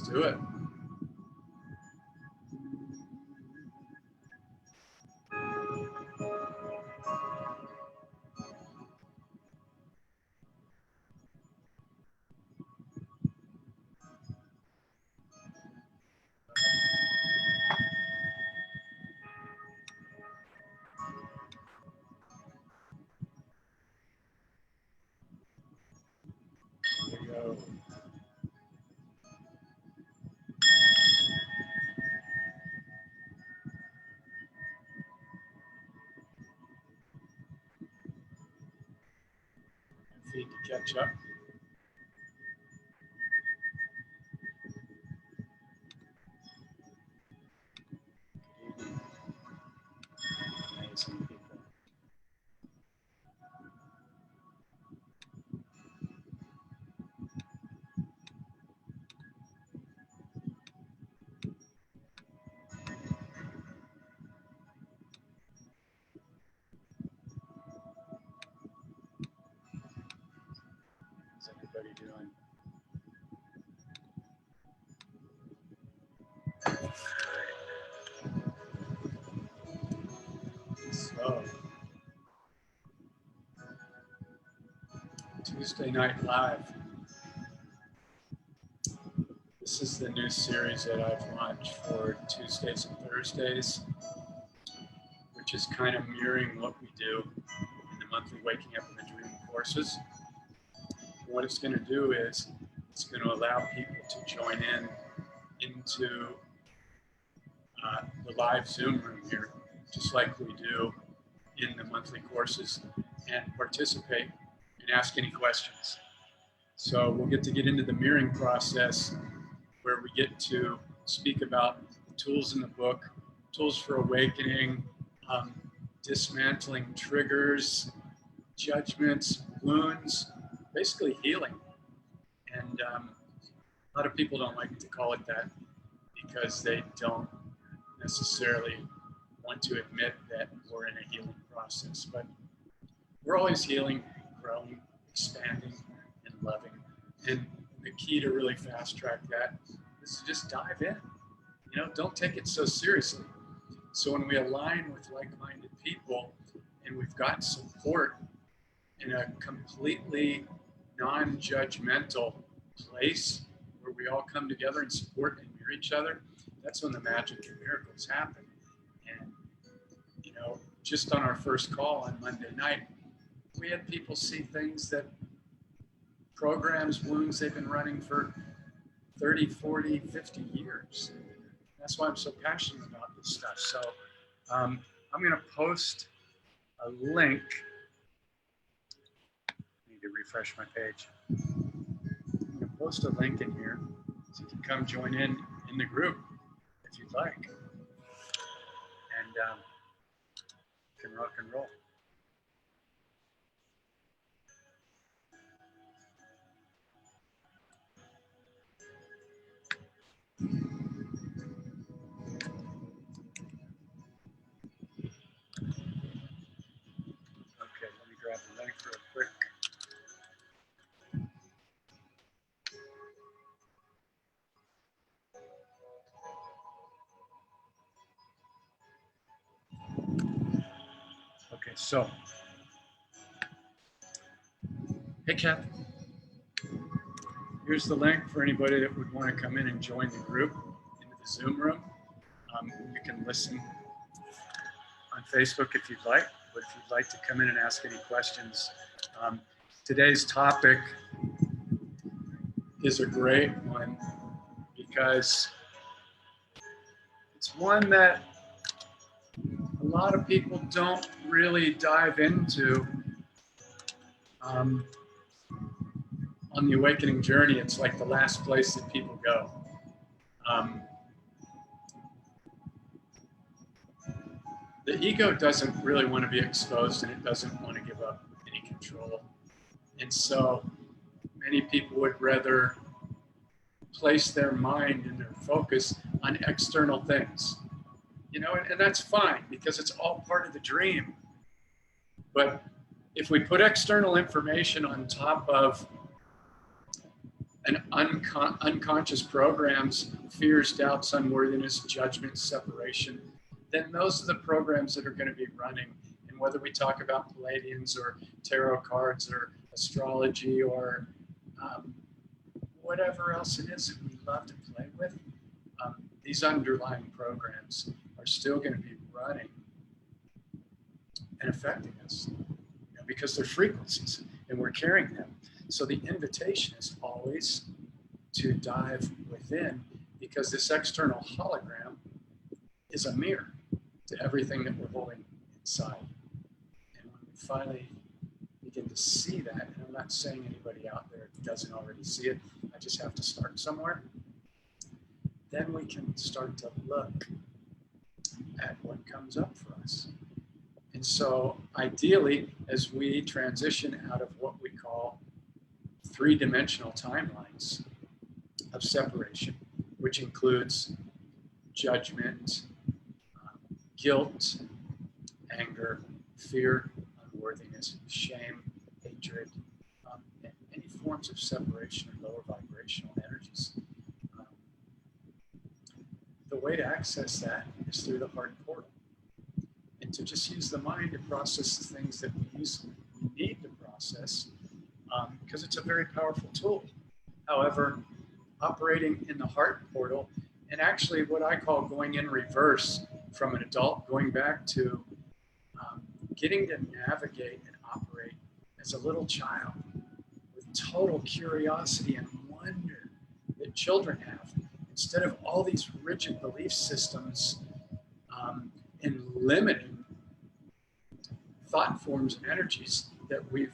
do it. There you go. Feed to catch up. Amazing people. How's everybody doing? So, Tuesday Night Live. This is the new series that I've launched for Tuesdays and Thursdays, which is kind of mirroring what we do in the monthly Waking Up in the Dream courses. What it's going to do is it's going to allow people to join into the live Zoom room here, just like we do in the monthly courses, and participate and ask any questions. So we'll get into the mirroring process, where we get to speak about the tools in the book, tools for awakening, dismantling triggers, judgments, wounds, basically healing. And a lot of people don't like to call it that because they don't necessarily want to admit that we're in a healing process. But we're always healing, growing, expanding, and loving. And the key to really fast track that is to just dive in. You know, don't take it so seriously. So when we align with like-minded people and we've got support in a completely non-judgmental place where we all come together and support and mirror each other, that's when the magic and miracles happen. And, you know, just on our first call on Monday night, we had people see things that programs, wounds they've been running for 30, 40, 50 years. That's why I'm so passionate about this stuff. So I'm going to post a link. I need to refresh my page. I'm going to post a link in here so you can come join in the group if you'd like. And can rock and roll. Okay, let me grab the link real quick. Okay, so, hey, Kath. Here's the link for anybody that would want to come in and join the group into the Zoom room. You can listen on Facebook if you'd like, but if you'd like to come in and ask any questions, today's topic is a great one because it's one that a lot of people don't really dive into. On the awakening journey, it's like the last place that people go. The ego doesn't really want to be exposed, and it doesn't want to give up any control. And so many people would rather place their mind and their focus on external things. You know, and that's fine because it's all part of the dream. But if we put external information on top of and unconscious programs, fears, doubts, unworthiness, judgment, separation, then those are the programs that are going to be running. And whether we talk about Palladians or tarot cards or astrology or whatever else it is that we love to play with, these underlying programs are still going to be running and affecting us, because they're frequencies and we're carrying them. So the invitation is always to dive within, because this external hologram is a mirror to everything that we're holding inside. And when we finally begin to see that, and I'm not saying anybody out there doesn't already see it, I just have to start somewhere, then we can start to look at what comes up for us. And so ideally, as we transition out of what we call three-dimensional timelines of separation, which includes judgment, guilt, anger, fear, unworthiness, shame, hatred, and any forms of separation or lower vibrational energies. The way to access that is through the heart portal. And to just use the mind to process the things that we need to process, because it's a very powerful tool. However, operating in the heart portal, and actually what I call going in reverse from an adult, going back to getting to navigate and operate as a little child with total curiosity and wonder that children have, instead of all these rigid belief systems and limiting thought forms and energies that we've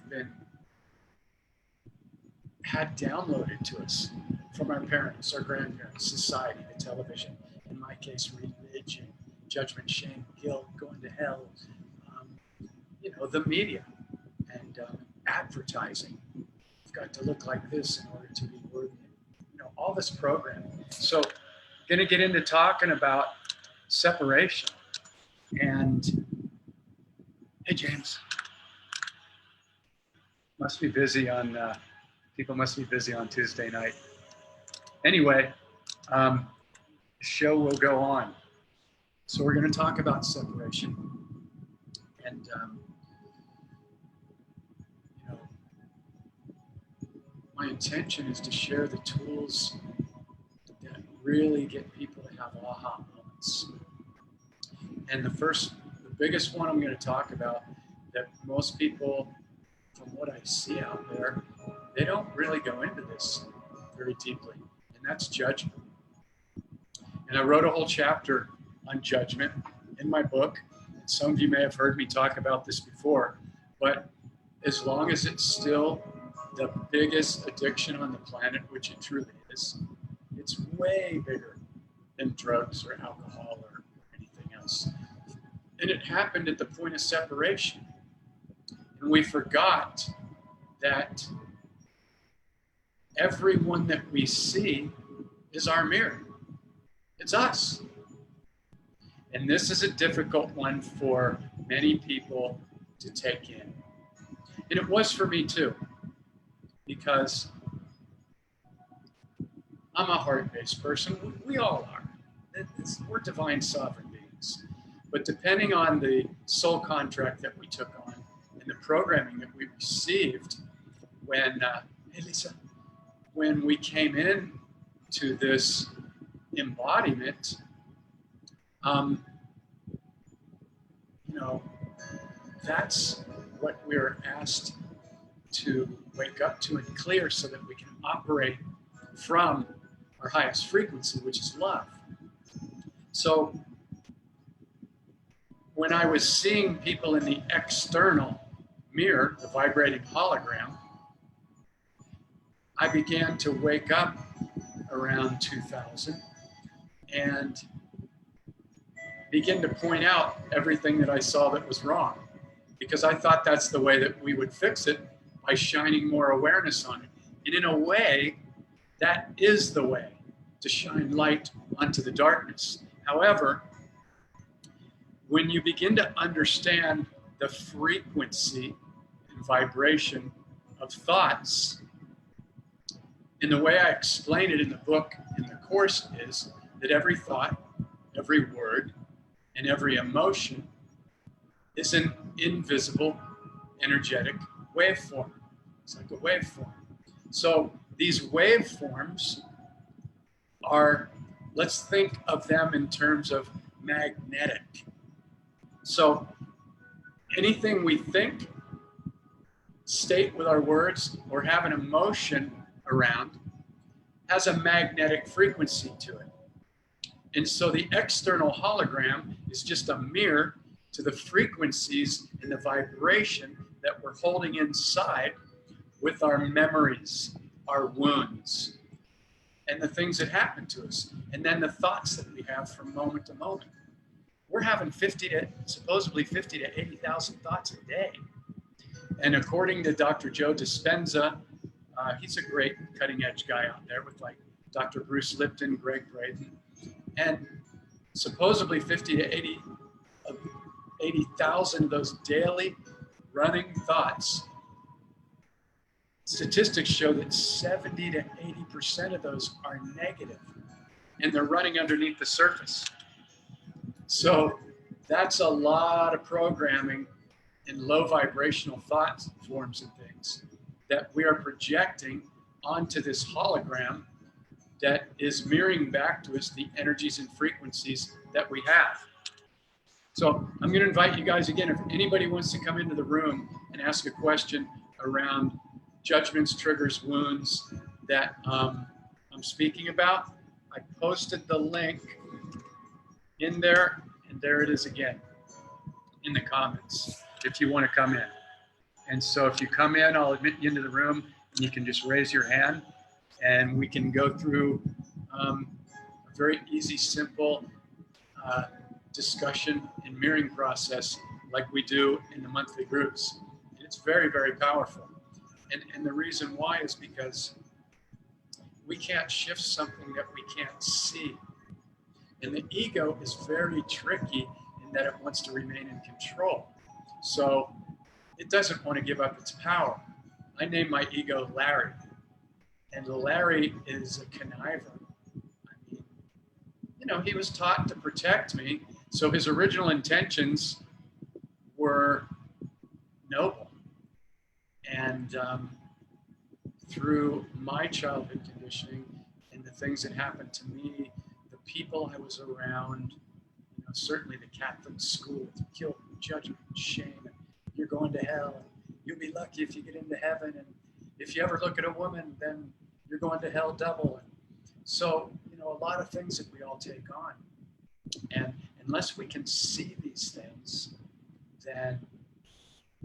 had downloaded to us from our parents, our grandparents, society, the television, in my case, religion, judgment, shame, guilt, going to hell, the media and advertising. You've got to look like this in order to be worthy. All this programming. So, going to get into talking about separation. And hey, James, must be busy on. People must be busy on Tuesday night. Anyway, the show will go on. So we're going to talk about separation. And, my intention is to share the tools that really get people to have aha moments. And the biggest one I'm going to talk about that most people, from what I see out there, they don't really go into this very deeply, and that's judgment. And I wrote a whole chapter on judgment in my book. And some of you may have heard me talk about this before, but as long as it's still the biggest addiction on the planet, which it truly is, it's way bigger than drugs or alcohol or anything else. And it happened at the point of separation. And we forgot that everyone that we see is our mirror. It's us. And this is a difficult one for many people to take in. And it was for me too, because I'm a heart-based person. We all are. We're divine sovereign beings. But depending on the soul contract that we took on and the programming that we received when, hey Lisa, when we came in to this embodiment, that's what we're asked to wake up to and clear so that we can operate from our highest frequency, which is love. So when I was seeing people in the external mirror, the vibrating hologram, I began to wake up around 2000 and begin to point out everything that I saw that was wrong, because I thought that's the way that we would fix it, by shining more awareness on it. And in a way, that is the way to shine light onto the darkness. However, when you begin to understand the frequency and vibration of thoughts And the way I explain it in the book, in the course, is that every thought, every word, and every emotion is an invisible, energetic waveform. It's like a waveform. So these waveforms are, let's think of them in terms of magnetic. So anything we think, state with our words, or have an emotion around has a magnetic frequency to it. And so the external hologram is just a mirror to the frequencies and the vibration that we're holding inside with our memories, our wounds, and the things that happen to us, and then the thoughts that we have from moment to moment. We're having supposedly 50 to 80,000 thoughts a day. And according to Dr. Joe Dispenza, he's a great cutting edge guy out there with like Dr. Bruce Lipton, Greg Braden, and supposedly 50 to 80,000 of those daily running thoughts. Statistics show that 70 to 80% of those are negative, and they're running underneath the surface. So that's a lot of programming and low vibrational thought forms and things that we are projecting onto this hologram that is mirroring back to us the energies and frequencies that we have. So I'm going to invite you guys again, if anybody wants to come into the room and ask a question around judgments, triggers, wounds that I'm speaking about, I posted the link in there, and there it is again in the comments if you want to come in. And so if you come in, I'll admit you into the room, and you can just raise your hand, and we can go through a very easy, simple discussion and mirroring process like we do in the monthly groups. And it's very, very powerful. And the reason why is because we can't shift something that we can't see. And the ego is very tricky in that it wants to remain in control. So it doesn't want to give up its power. I named my ego Larry. And Larry is a conniver. I mean, you know, he was taught to protect me. So his original intentions were noble. And through my childhood conditioning and the things that happened to me, the people I was around, you know, certainly the Catholic school, guilt, judgment, shame, and you're going to hell. You'll be lucky if you get into heaven. And if you ever look at a woman, then you're going to hell double. And so, you know, a lot of things that we all take on. And unless we can see these things, then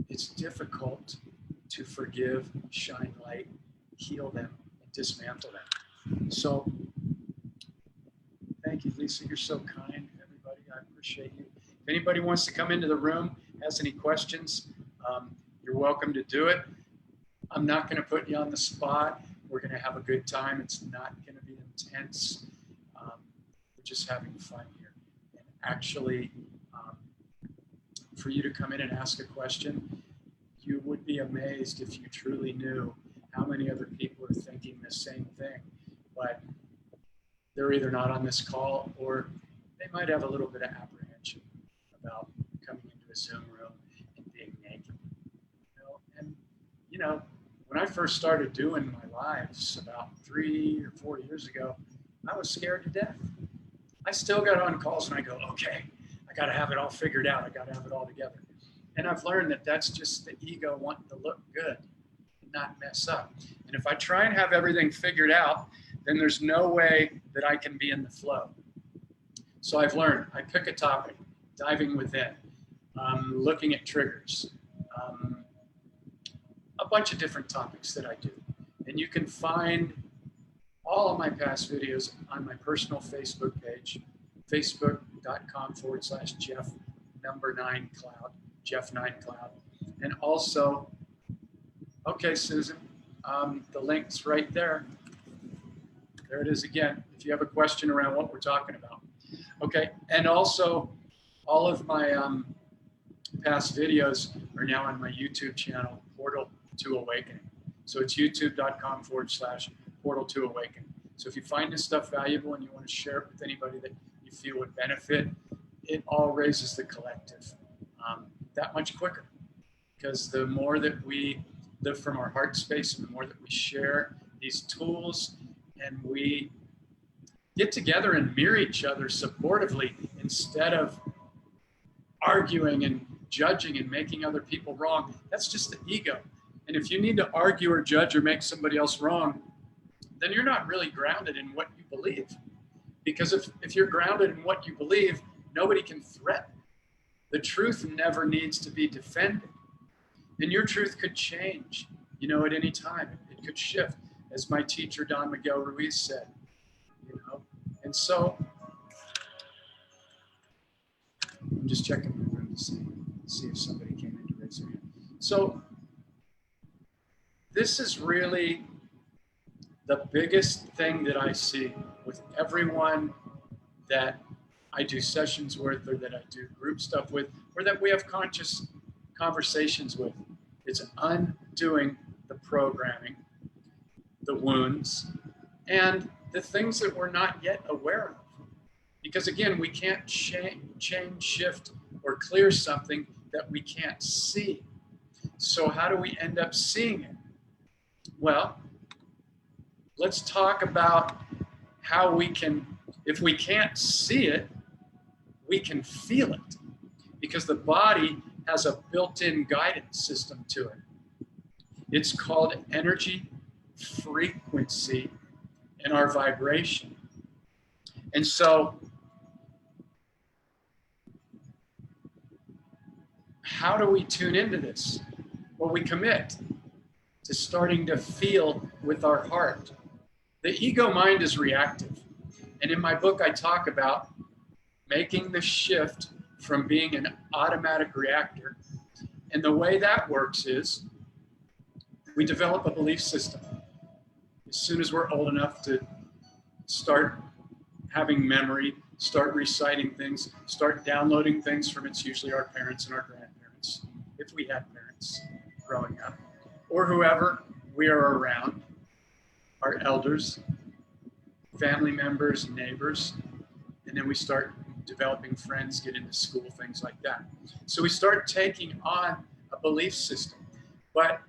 it's difficult to forgive, shine light, heal them, and dismantle them. So thank you, Lisa. You're so kind, everybody. I appreciate you. If anybody wants to come into the room, has any questions, you're welcome to do it. I'm not going to put you on the spot. We're going to have a good time. It's not going to be intense. We're just having fun here. And actually, for you to come in and ask a question, you would be amazed if you truly knew how many other people are thinking the same thing, but they're either not on this call or they might have a little bit of apprehension about coming into a Zoom room and being naked. You know? And, you know, when I first started doing my lives about 3 or 4 years ago, I was scared to death. I still got on calls and I go, okay, I got to have it all figured out. I got to have it all together. And I've learned that that's just the ego wanting to look good and not mess up. And if I try and have everything figured out, then there's no way that I can be in the flow. So I've learned, I pick a topic, diving within, looking at triggers, a bunch of different topics that I do. And you can find all of my past videos on my personal Facebook page, facebook.com/Jeff9Cloud, Jeff9Cloud. And also, okay, Susan, the link's right there. There it is again, if you have a question around what we're talking about. Okay, and also all of my past videos are now on my YouTube channel, Portal to Awakening. So it's youtube.com/ portal to awaken. So if you find this stuff valuable and you want to share it with anybody that you feel would benefit, it all raises the collective that much quicker. Because the more that we live from our heart space and the more that we share these tools and we get together and mirror each other supportively instead of arguing and judging and making other people wrong, that's just the ego. And if you need to argue or judge or make somebody else wrong, then you're not really grounded in what you believe. Because if you're grounded in what you believe, nobody can threaten. The truth never needs to be defended. And your truth could change, at any time. It could shift, as my teacher, Don Miguel Ruiz, said, And so, I'm just checking the room to see if somebody came in to raise their hand. So, this is really the biggest thing that I see with everyone that I do sessions with, or that I do group stuff with, or that we have conscious conversations with. It's undoing the programming, the wounds, and the things that we're not yet aware of. Because again, we can't change, shift, or clear something that we can't see. So how do we end up seeing it? Well, let's talk about how we can, if we can't see it, we can feel it. Because the body has a built-in guidance system to it. It's called energy, frequency, and our vibration. And so, how do we tune into this? Well, we commit to starting to feel with our heart. The ego mind is reactive. And in my book, I talk about making the shift from being an automatic reactor. And the way that works is we develop a belief system. As soon as we're old enough to start having memory, start reciting things, start downloading things from, it's usually our parents and our grandparents, if we had parents growing up, or whoever we are around, our elders, family members, neighbors, and then we start developing friends, get into school, things like that. So we start taking on a belief system. But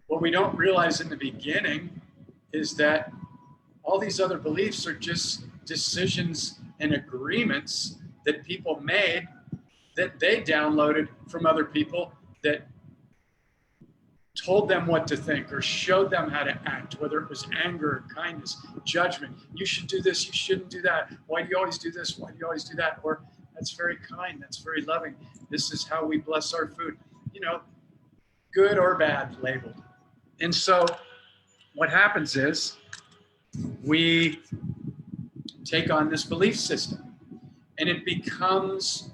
what we don't realize in the beginning is that all these other beliefs are just decisions and agreements that people made that they downloaded from other people that told them what to think or showed them how to act, whether it was anger, kindness, judgment. You should do this, you shouldn't do that. Why do you always do this? Why do you always do that? Or that's very kind, that's very loving. This is how we bless our food. Good or bad labeled. And so what happens is we take on this belief system and it becomes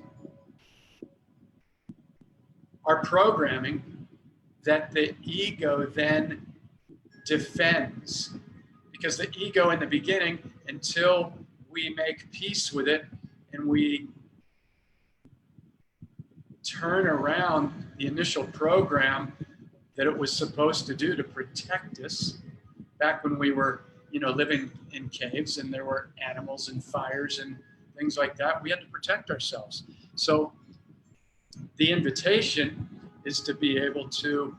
our programming that the ego then defends. Because the ego in the beginning, until we make peace with it and we turn around the initial program that it was supposed to do to protect us, back when we were, living in caves and there were animals and fires and things like that, we had to protect ourselves. So the invitation is to be able to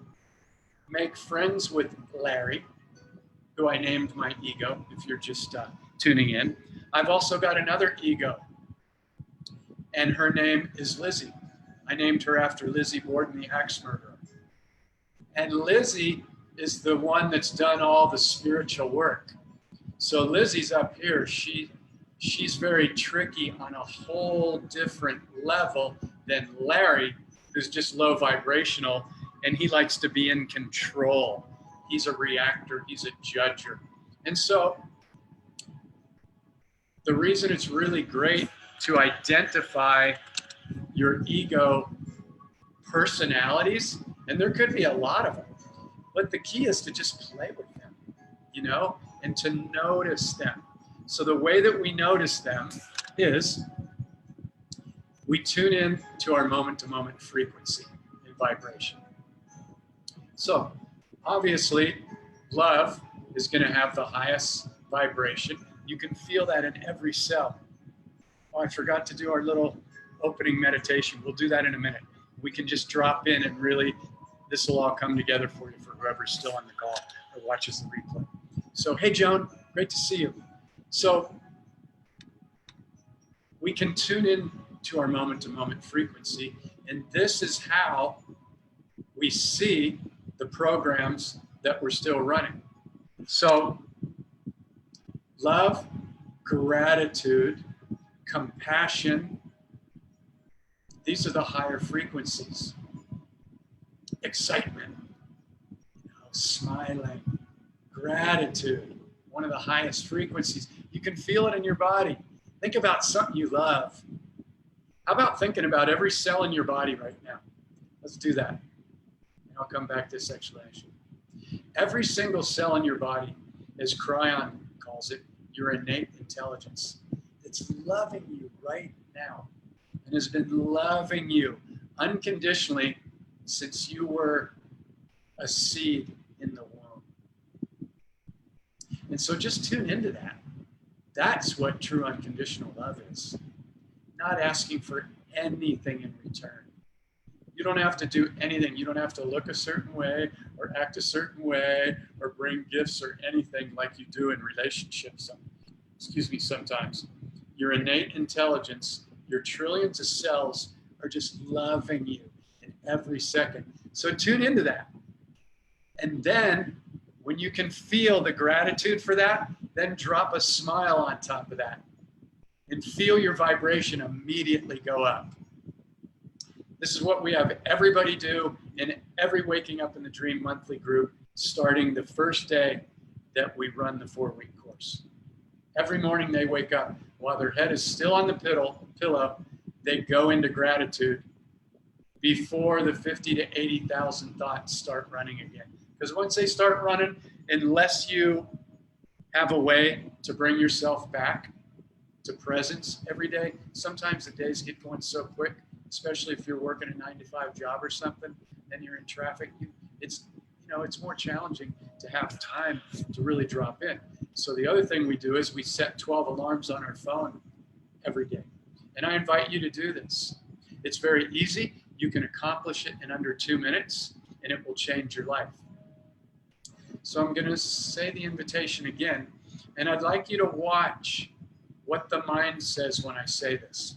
make friends with Larry, who I named my ego, if you're just tuning in. I've also got another ego, and her name is Lizzie. I named her after Lizzie Borden, the axe murderer. And Lizzie is the one that's done all the spiritual work. So Lizzie's up here. She's very tricky on a whole different level than Larry, who's just low vibrational, and he likes to be in control. He's a reactor, he's a judger. And so the reason it's really great to identify your ego personalities, and there could be a lot of them, but the key is to just play with them, and to notice them. So the way that we notice them is we tune in to our moment-to-moment frequency and vibration. So obviously, love is going to have the highest vibration. You can feel that in every cell. Oh, I forgot to do our little opening meditation. We'll do that in a minute. We can just drop in and really, this will all come together for you for whoever's still on the call or watches the replay. So, hey, Joan, great to see you. So we can tune in to our moment-to-moment frequency, and this is how we see the programs that we're still running. So love, gratitude, compassion, these are the higher frequencies. Excitement, smiling, gratitude, one of the highest frequencies. You can feel it in your body. Think about something you love. How about thinking about every cell in your body right now? Let's do that. And I'll come back to this explanation. Every single cell in your body, as Cryon calls it, your innate intelligence. It's loving you right now and has been loving you unconditionally since you were a seed in the womb. And so just tune into that. That's what true unconditional love is. Not asking for anything in return. You don't have to do anything. You don't have to look a certain way or act a certain way or bring gifts or anything like you do in relationships. Sometimes. Your innate intelligence, your trillions of cells are just loving you in every second. So tune into that. And then when you can feel the gratitude for that, then drop a smile on top of that and feel your vibration immediately go up. This is what we have everybody do in every Waking Up in the Dream monthly group, starting the first day that we run the 4-week course. Every morning they wake up while their head is still on the pillow, they go into gratitude before the 50 to 80,000 thoughts start running again. Because once they start running, unless you have a way to bring yourself back to presence every day, sometimes the days get going so quick, especially if you're working a 9-to-5 job or something, and you're in traffic, it's more challenging to have time to really drop in. So the other thing we do is we set 12 alarms on our phone every day. And I invite you to do this. It's very easy. You can accomplish it in under 2 minutes, and it will change your life. So I'm going to say the invitation again, and I'd like you to watch what the mind says when I say this.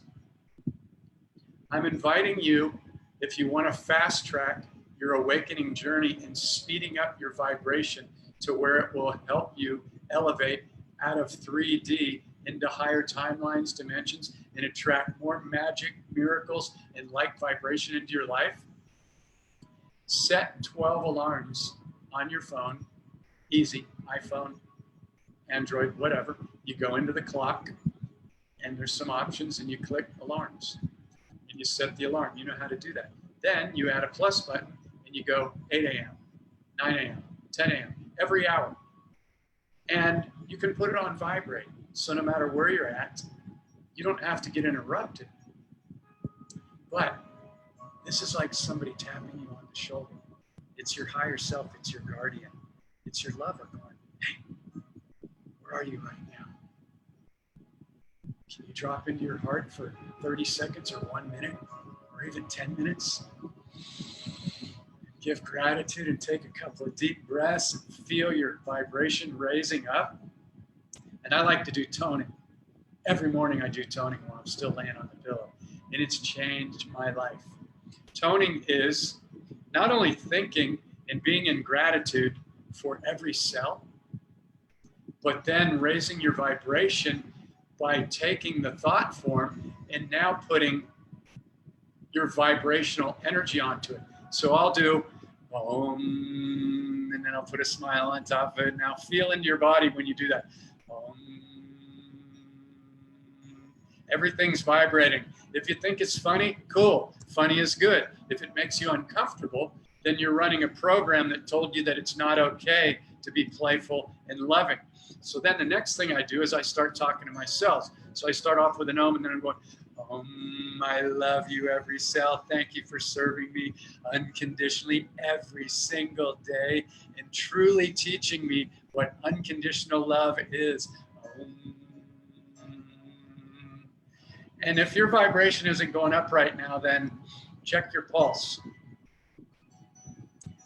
I'm inviting you, if you want to fast track your awakening journey and speeding up your vibration to where it will help you elevate out of 3D into higher timelines, dimensions, and attract more magic, miracles, and light vibration into your life, set 12 alarms on your phone. Easy, iPhone, Android, whatever. You go into the clock, and there's some options, and you click alarms. And you set the alarm. You know how to do that. Then you add a plus button, and you go 8 a.m., 9 a.m., 10 a.m., every hour. And you can put it on vibrate. So no matter where you're at, you don't have to get interrupted. But this is like somebody tapping you on the shoulder. It's your higher self. It's your guardian. It's your lover going, hey, where are you right now? Can you drop into your heart for 30 seconds or 1 minute or even 10 minutes? Give gratitude and take a couple of deep breaths and feel your vibration raising up. And I like to do toning. Every morning I do toning while I'm still laying on the pillow. And it's changed my life. Toning is not only thinking and being in gratitude for every cell, but then raising your vibration by taking the thought form and now putting your vibrational energy onto it. So I'll do Om, and then I'll put a smile on top of it. Now feel into your body when you do that. Om. Everything's vibrating. If you think it's funny, cool. Funny is good. If it makes you uncomfortable, then you're running a program that told you that it's not okay to be playful and loving. So then the next thing I do is I start talking to myself. So I start off with an Om, and then I'm going, I love you, every cell. Thank you for serving me unconditionally every single day and truly teaching me what unconditional love is. And if your vibration isn't going up right now, then check your pulse.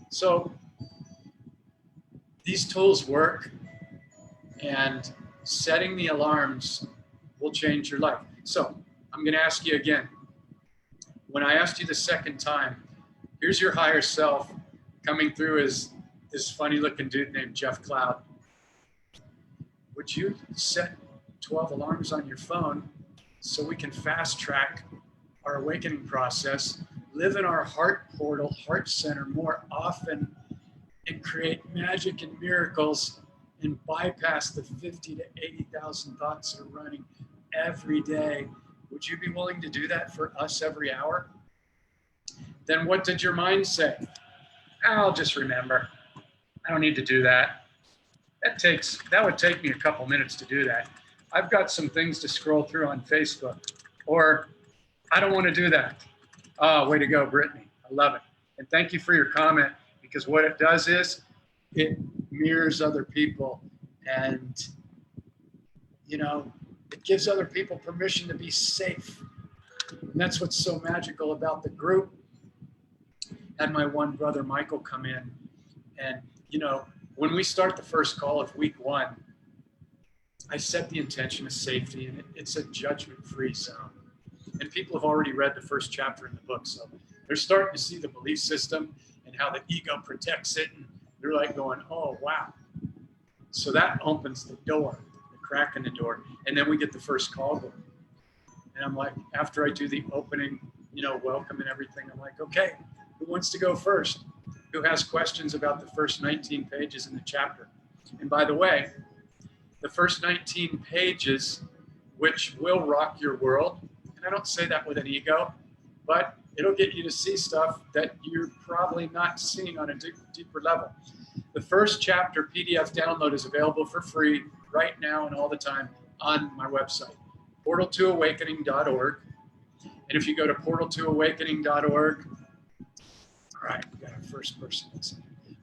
So these tools work, and setting the alarms will change your life. So I'm going to ask you again. When I asked you the second time, here's your higher self coming through as this funny looking dude named Jeff Cloud. Would you set 12 alarms on your phone so we can fast track our awakening process, live in our heart portal, heart center more often, and create magic and miracles and bypass the 50 to 80,000 thoughts that are running every day? Would you be willing to do that for us every hour? Then what did your mind say? I'll just remember. I don't need to do that. That would take me a couple minutes to do that. I've got some things to scroll through on Facebook. Or I don't want to do that. Oh, way to go, Brittany. I love it. And thank you for your comment, because what it does is it mirrors other people, and it gives other people permission to be safe. And that's what's so magical about the group. I had my one brother Michael come in, and when we start the first call of week 1, I set the intention of safety, and it's a judgment-free zone. And people have already read the first chapter in the book, so they're starting to see the belief system and how the ego protects it, and they're like going, oh, wow. So that opens the door, the crack in the door, and then we get the first call going. And I'm like, after I do the opening, welcome and everything, I'm like, okay, who wants to go first? Who has questions about the first 19 pages in the chapter? And by the way, the first 19 pages, which will rock your world, and I don't say that with an ego, but it'll get you to see stuff that you're probably not seeing on a deeper level. The first chapter PDF download is available for free right now and all the time on my website, portal2awakening.org. And if you go to portal2awakening.org, all right, we got our first person.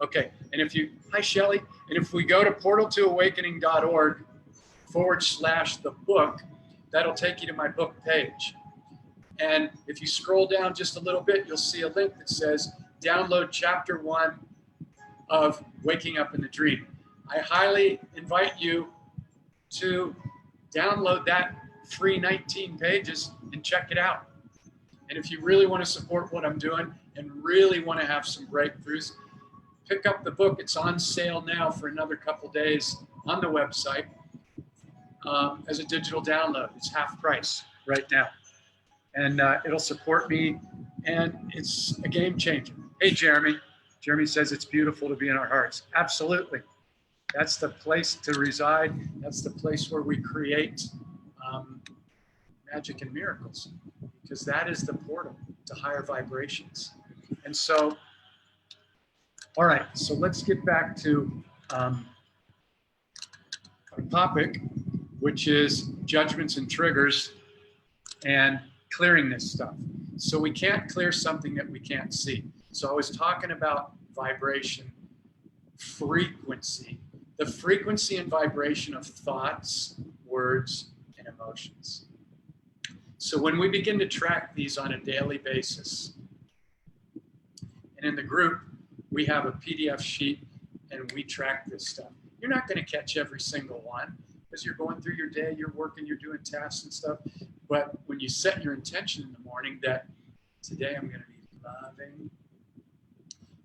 Okay, and hi Shelly, and if we go to portal2awakening.org/the book, that'll take you to my book page. And if you scroll down just a little bit, you'll see a link that says download chapter 1 of Waking Up in the Dream. I highly invite you to download that free 19 pages and check it out. And if you really want to support what I'm doing and really want to have some breakthroughs, pick up the book. It's on sale now for another couple days on the website as a digital download. It's half price right now. And it'll support me, and it's a game changer. Hey, Jeremy. Jeremy says it's beautiful to be in our hearts. Absolutely. That's the place to reside. That's the place where we create magic and miracles, because that is the portal to higher vibrations. And so, all right, so let's get back to our topic, which is judgments and triggers and clearing this stuff. So we can't clear something that we can't see. So I was talking about vibration, frequency, the frequency and vibration of thoughts, words, and emotions. So when we begin to track these on a daily basis, and in the group, we have a PDF sheet and we track this stuff. You're not going to catch every single one because you're going through your day, you're working, you're doing tasks and stuff. But when you set your intention in the morning that today I'm going to be loving,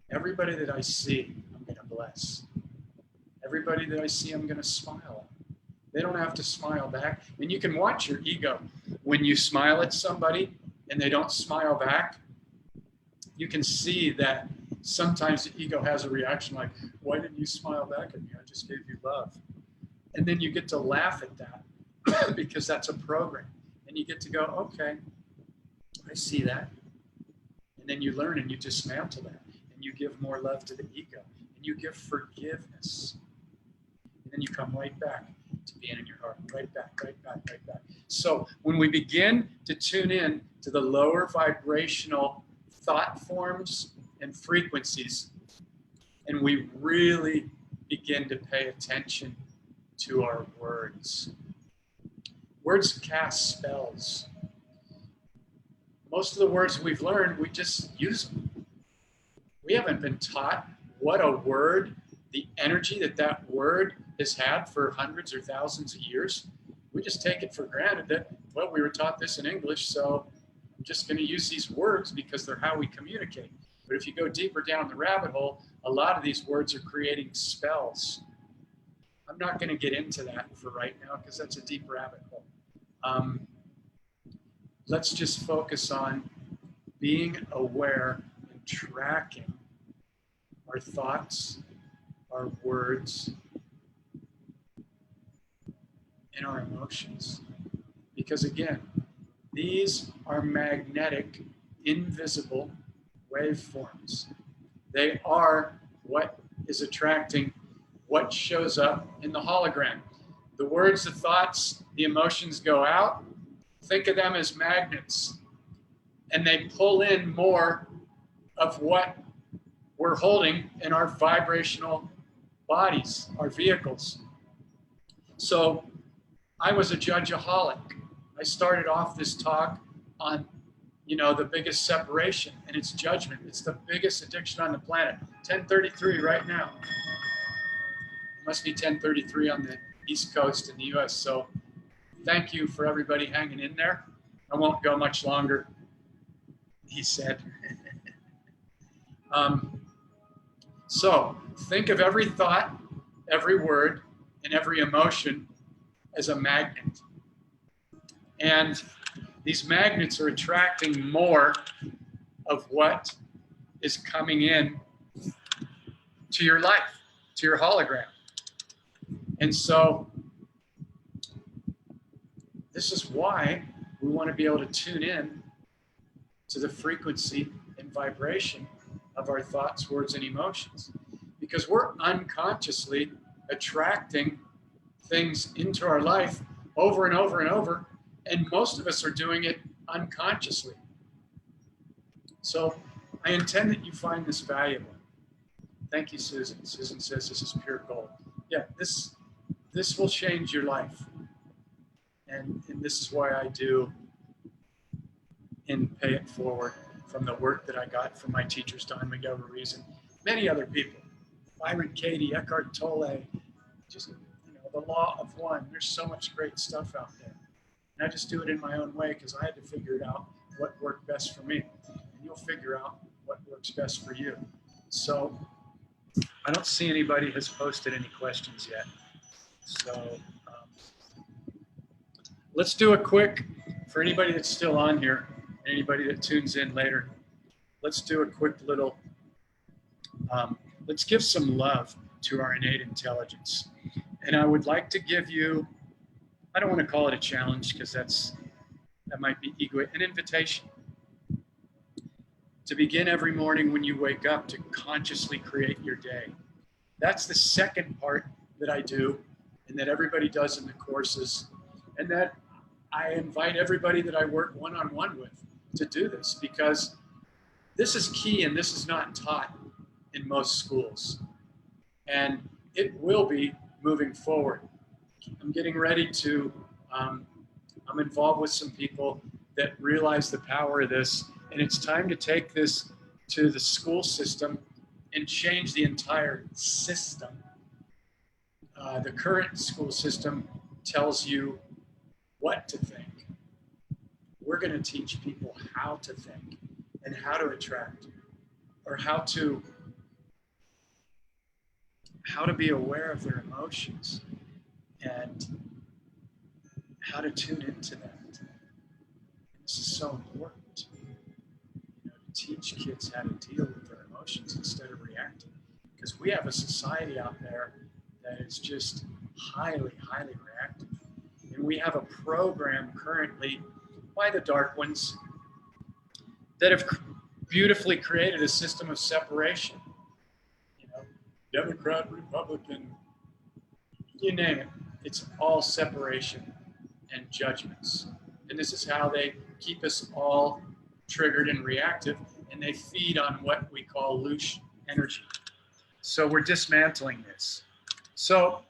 everybody that I see, I'm going to bless. Everybody that I see, I'm going to smile. They don't have to smile back. And you can watch your ego. When you smile at somebody and they don't smile back, you can see that sometimes the ego has a reaction like, why didn't you smile back at me? I just gave you love. And then you get to laugh at that because that's a program. And you get to go, okay, I see that. And then you learn and you dismantle that. And you give more love to the ego. And you give forgiveness. And then you come right back to being in your heart. Right back, right back, right back. So when we begin to tune in to the lower vibrational thought forms and frequencies, and we really begin to pay attention to our words. Words cast spells. Most of the words we've learned, we just use them. We haven't been taught what a word, the energy that that word has had for hundreds or thousands of years. We just take it for granted that, well, we were taught this in English, so I'm just going to use these words because they're how we communicate. But if you go deeper down the rabbit hole, a lot of these words are creating spells. I'm not going to get into that for right now because that's a deep rabbit hole. Let's just focus on being aware and tracking our thoughts, our words, and our emotions. Because again, these are magnetic, invisible waveforms. They are what is attracting what shows up in the hologram. The words, the thoughts, the emotions go out. Think of them as magnets. And they pull in more of what we're holding in our vibrational bodies, our vehicles. So I was a judgeaholic. I started off this talk on, the biggest separation, and it's judgment. It's the biggest addiction on the planet. 10:33 right now. It must be 10:33 on the East Coast in the US. So thank you for everybody hanging in there. I won't go much longer, he said. So think of every thought, every word, and every emotion as a magnet. And these magnets are attracting more of what is coming in to your life, to your hologram. And so this is why we want to be able to tune in to the frequency and vibration of our thoughts, words, and emotions. Because we're unconsciously attracting things into our life over and over and over, and most of us are doing it unconsciously. So I intend that you find this valuable. Thank you, Susan. Susan says this is pure gold. Yeah, this will change your life. And this is why I do and pay it forward from the work that I got from my teachers, Don McGilvery and many other people. Byron Katie, Eckhart Tolle, just, the law of one. There's so much great stuff out there. And I just do it in my own way because I had to figure it out what worked best for me. And you'll figure out what works best for you. So I don't see anybody has posted any questions yet. So let's do a quick, for anybody that's still on here, and anybody that tunes in later, let's do a quick little, let's give some love to our innate intelligence. And I would like to give you, I don't want to call it a challenge because that might be ego, an invitation to begin every morning when you wake up to consciously create your day. That's the second part that I do and that everybody does in the courses, and that I invite everybody that I work one-on-one with to do this, because this is key and this is not taught in most schools. And it will be moving forward. I'm getting ready to, I'm involved with some people that realize the power of this, and it's time to take this to the school system and change the entire system. The current school system tells you what to think. We're going to teach people how to think and how to attract, or how to be aware of their emotions and how to tune into that. And this is so important, to teach kids how to deal with their emotions instead of reacting, because we have a society out there that is just highly, highly reactive. And we have a program currently by the Dark Ones that have beautifully created a system of separation. Democrat, Republican, you name it. It's all separation and judgments. And this is how they keep us all triggered and reactive, and they feed on what we call loose energy. So we're dismantling this. So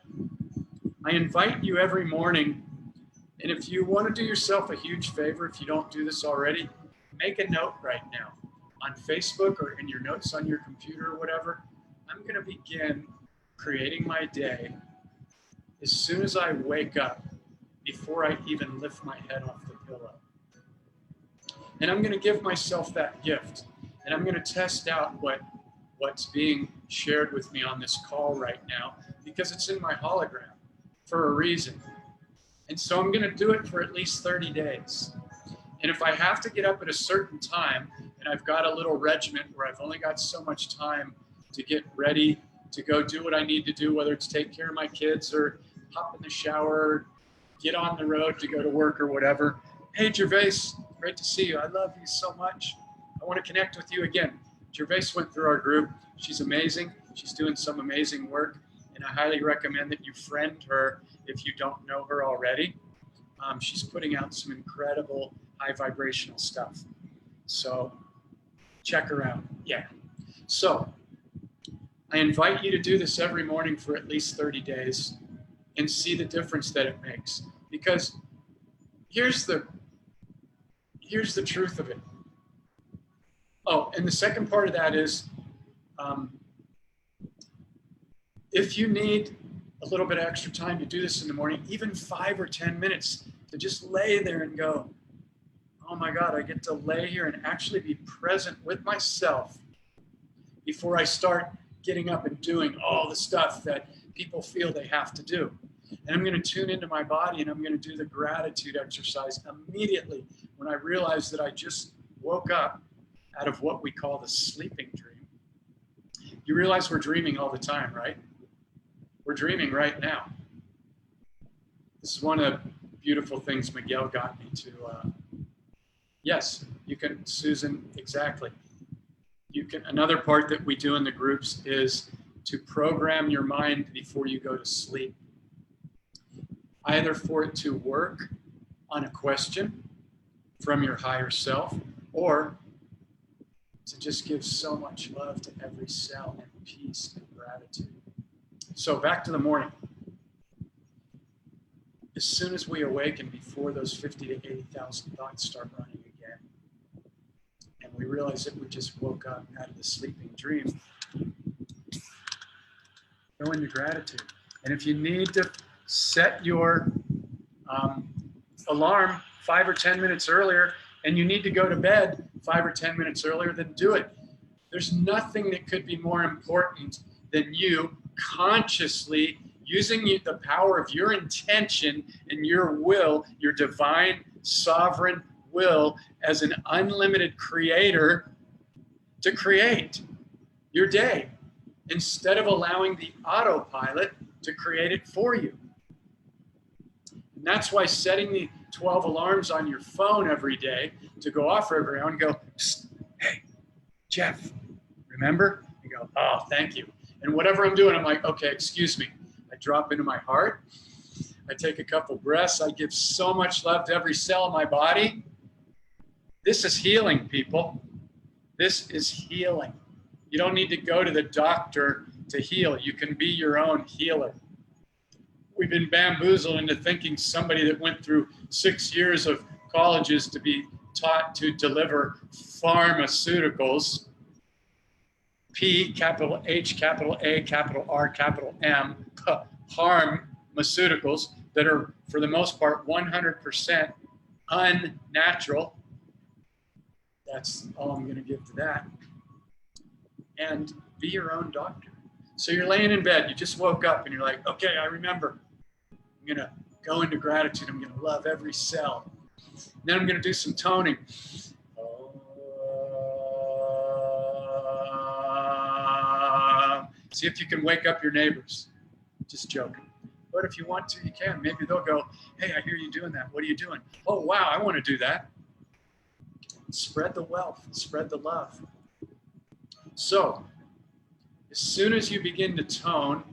I invite you every morning, and if you want to do yourself a huge favor, if you don't do this already, make a note right now on Facebook or in your notes on your computer or whatever. I'm going to begin creating my day as soon as I wake up, before I even lift my head off the pillow. And I'm going to give myself that gift. And I'm going to test out what's being shared with me on this call right now, because it's in my hologram for a reason. And so I'm going to do it for at least 30 days. And if I have to get up at a certain time, and I've got a little regiment where I've only got so much time to get ready to go do what I need to do, whether it's take care of my kids or hop in the shower, get on the road to go to work or whatever. Hey, Gervais, great to see you. I love you so much. I want to connect with you again. Gervais went through our group. She's amazing. She's doing some amazing work. And I highly recommend that you friend her if you don't know her already. She's putting out some incredible high vibrational stuff. So check her out. Yeah. So I invite you to do this every morning for at least 30 days and see the difference that it makes. Because here's the truth of it. Oh, and the second part of that is, if you need a little bit of extra time to do this in the morning, even 5 or 10 minutes to just lay there and go, oh my God, I get to lay here and actually be present with myself before I start getting up and doing all the stuff that people feel they have to do. And I'm going to tune into my body, and I'm going to do the gratitude exercise immediately when I realize that I just woke up out of what we call the sleeping dream. You realize we're dreaming all the time, right? We're dreaming right now. This is one of the beautiful things Miguel got me to. Yes, you can, Susan, exactly. You can. Another part that we do in the groups is to program your mind before you go to sleep. Either for it to work on a question from your higher self, or to just give so much love to every cell and peace and gratitude. So back to the morning. As soon as we awaken, before those 50 to 80,000 thoughts start running again, and we realize that we just woke up out of the sleeping dream, go into gratitude. And if you need to set your alarm 5 or 10 minutes earlier, and you need to go to bed 5 or 10 minutes earlier, then do it. There's nothing that could be more important than you consciously using the power of your intention and your will, your divine sovereign will as an unlimited creator, to create your day instead of allowing the autopilot to create it for you. And that's why setting the 12 alarms on your phone every day to go off every hour and go, hey, Jeff, remember? You go, oh, thank you. And whatever I'm doing, I'm like, okay, excuse me. I drop into my heart. I take a couple breaths. I give so much love to every cell in my body. This is healing, people. This is healing. You don't need to go to the doctor to heal. You can be your own healer. We've been bamboozled into thinking somebody that went through 6 years of colleges to be taught to deliver pharmaceuticals, P, capital H, capital A, capital R, capital M, pharmaceuticals that are, for the most part, 100% unnatural. That's all I'm going to give to that. And be your own doctor. So you're laying in bed, you just woke up, and you're like, okay, I remember. I'm going to go into gratitude. I'm going to love every cell. Then I'm going to do some toning. See if you can wake up your neighbors. Just joking. But if you want to, you can. Maybe they'll go, hey, I hear you doing that. What are you doing? Oh, wow, I want to do that. Spread the wealth. Spread the love. So, as soon as you begin to tone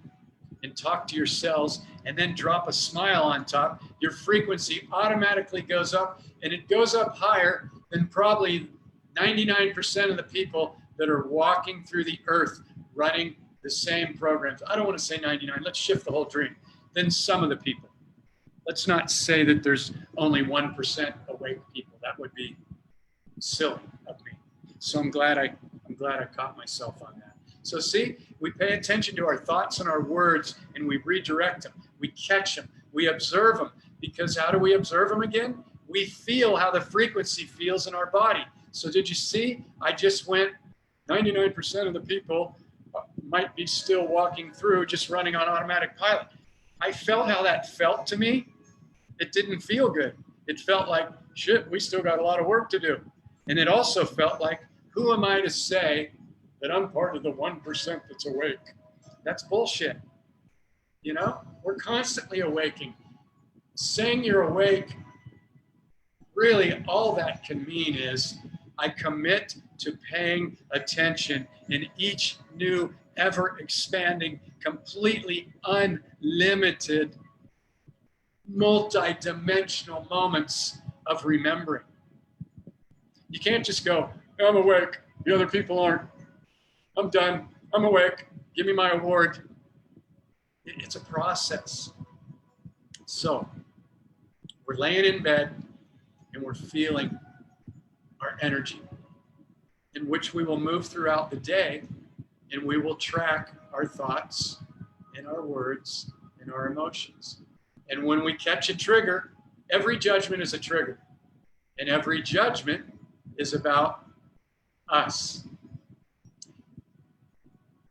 and talk to your cells and then drop a smile on top, your frequency automatically goes up, and it goes up higher than probably 99% of the people that are walking through the earth running the same programs. I don't want to say 99. Let's shift the whole dream. Then some of the people. Let's not say that there's only 1% awake people. That would be silly of me. So I'm glad I caught myself on that. So see, we pay attention to our thoughts and our words, and we redirect them. We catch them. We observe them. Because how do we observe them again? We feel how the frequency feels in our body. So did you see? I just went 99% of the people might be still walking through, just running on automatic pilot. I felt how that felt to me. It didn't feel good. It felt like, shit, we still got a lot of work to do. And it also felt like, who am I to say that I'm part of the 1% that's awake? That's bullshit. You know, we're constantly awaking. Saying you're awake, really all that can mean is I commit to paying attention in each new, ever expanding, completely unlimited, multi-dimensional moments of remembering. You can't just go, I'm awake, the other people aren't. I'm done, I'm awake, give me my award. It's a process. So we're laying in bed and we're feeling our energy, in which we will move throughout the day, and we will track our thoughts and our words and our emotions. And when we catch a trigger, every judgment is a trigger, and every judgment is about us.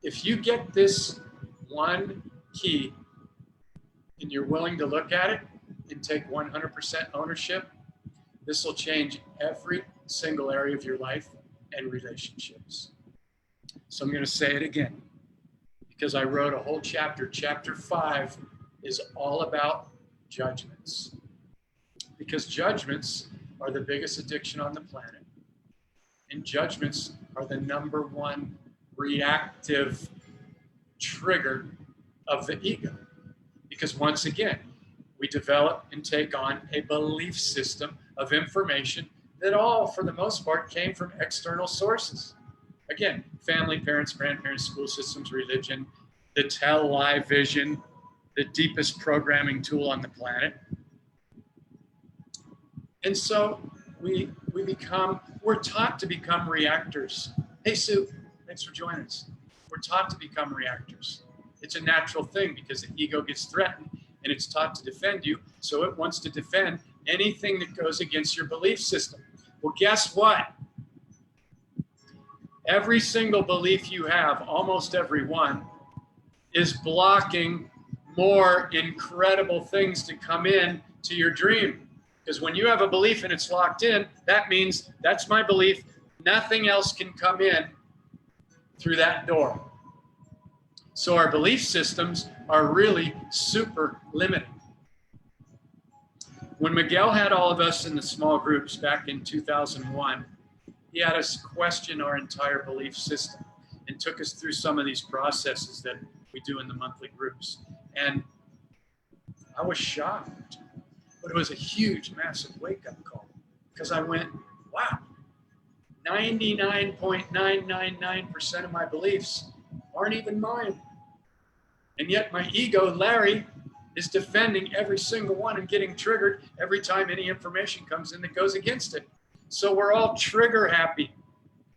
If you get this one key and you're willing to look at it and take 100% ownership, this will change every single area of your life and relationships. So I'm going to say it again, because I wrote a whole chapter. Chapter 5 is all about judgments, because judgments are the biggest addiction on the planet, and judgments are the #1 reactive trigger of the ego. Because once again, we develop and take on a belief system of information that all, for the most part, came from external sources. Again, family, parents, grandparents, school systems, religion, the television, the deepest programming tool on the planet. And so we're taught to become reactors. Hey, Sue, thanks for joining us. We're taught to become reactors. It's a natural thing because the ego gets threatened and it's taught to defend you. So it wants to defend anything that goes against your belief system. Well, guess what? Every single belief you have, almost every one, is blocking more incredible things to come in to your dream. Because when you have a belief and it's locked in, that means that's my belief. Nothing else can come in through that door. So our belief systems are really super limiting. When Miguel had all of us in the small groups back in 2001, he had us question our entire belief system and took us through some of these processes that we do in the monthly groups. And I was shocked, but it was a huge, massive wake-up call, because I went, wow, 99.999% of my beliefs aren't even mine. And yet my ego, Larry, is defending every single one and getting triggered every time any information comes in that goes against it. So we're all trigger happy.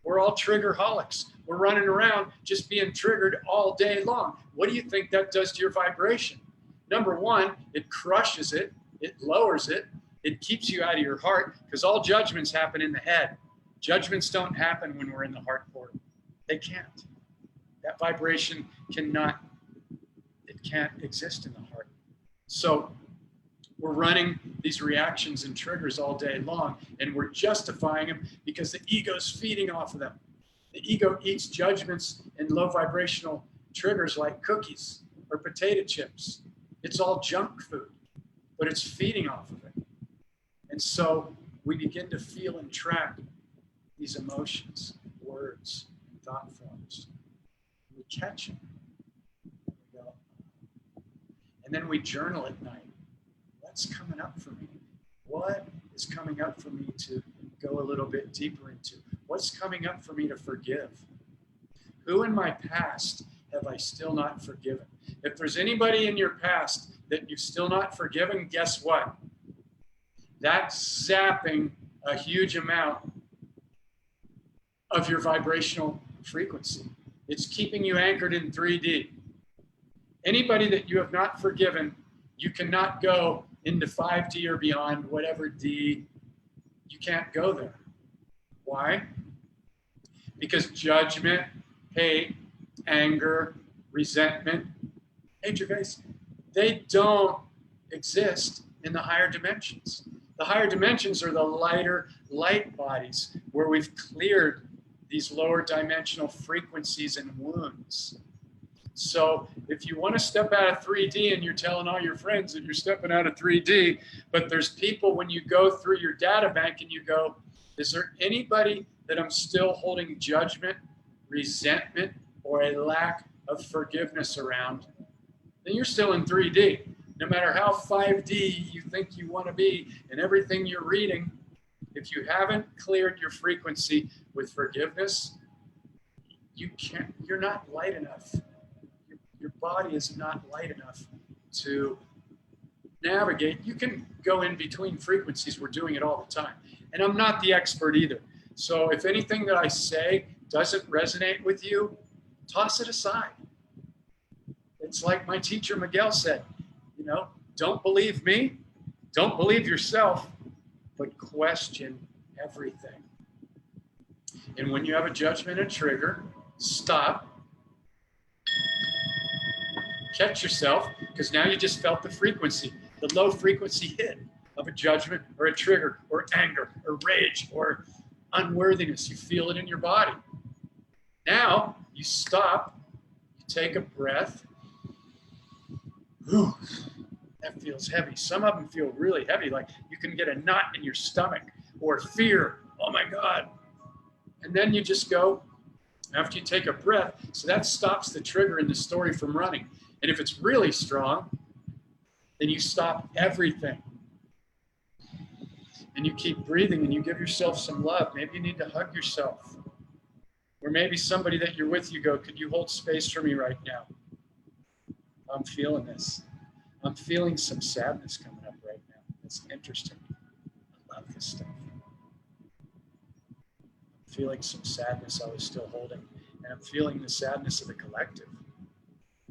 We're all triggerholics. We're running around just being triggered all day long. What do you think that does to your vibration? #1, it crushes it. It lowers it. It keeps you out of your heart, because all judgments happen in the head. Judgments don't happen when we're in the heart portal. They can't. That vibration can't exist in the heart. So we're running these reactions and triggers all day long, and we're justifying them because the ego's feeding off of them. The ego eats judgments and low vibrational triggers like cookies or potato chips. It's all junk food, but it's feeding off of it. And so we begin to feel and track these emotions, words, and thought forms. We catch them. And then we journal at night. What's coming up for me? What is coming up for me to go a little bit deeper into? What's coming up for me to forgive? Who in my past have I still not forgiven? If there's anybody in your past that you've still not forgiven, guess what? That's zapping a huge amount of your vibrational frequency. It's keeping you anchored in 3D. Anybody that you have not forgiven, you cannot go into 5D or beyond, whatever D. You can't go there. Why? Because judgment, hate, anger, resentment, hey Gervais, they don't exist in the higher dimensions. The higher dimensions are the lighter light bodies where we've cleared these lower dimensional frequencies and wounds. So if you want to step out of 3D and you're telling all your friends that you're stepping out of 3D, but there's people when you go through your data bank and you go, is there anybody that I'm still holding judgment, resentment, or a lack of forgiveness around? Then you're still in 3D. No matter how 5D you think you want to be and everything you're reading, if you haven't cleared your frequency with forgiveness, you're not light enough. Your body is not light enough to navigate. You can go in between frequencies. We're doing it all the time. And I'm not the expert either. So if anything that I say doesn't resonate with you, toss it aside. It's like my teacher Miguel said, you know, don't believe me, don't believe yourself, but question everything. And when you have a judgment and trigger, stop, catch yourself, because now you just felt the frequency, the low frequency hit of a judgment or a trigger or anger or rage or unworthiness. You feel it in your body. Now you stop, you take a breath. Whew, that feels heavy. Some of them feel really heavy, like you can get a knot in your stomach or fear. Oh my God. And then you just go, after you take a breath, so that stops the trigger in the story from running. And if it's really strong, then you stop everything. And you keep breathing and you give yourself some love. Maybe you need to hug yourself. Or maybe somebody that you're with, you go, could you hold space for me right now? I'm feeling this. I'm feeling some sadness coming up right now. It's interesting. I love this stuff. I'm feeling some sadness I was still holding. And I'm feeling the sadness of the collective.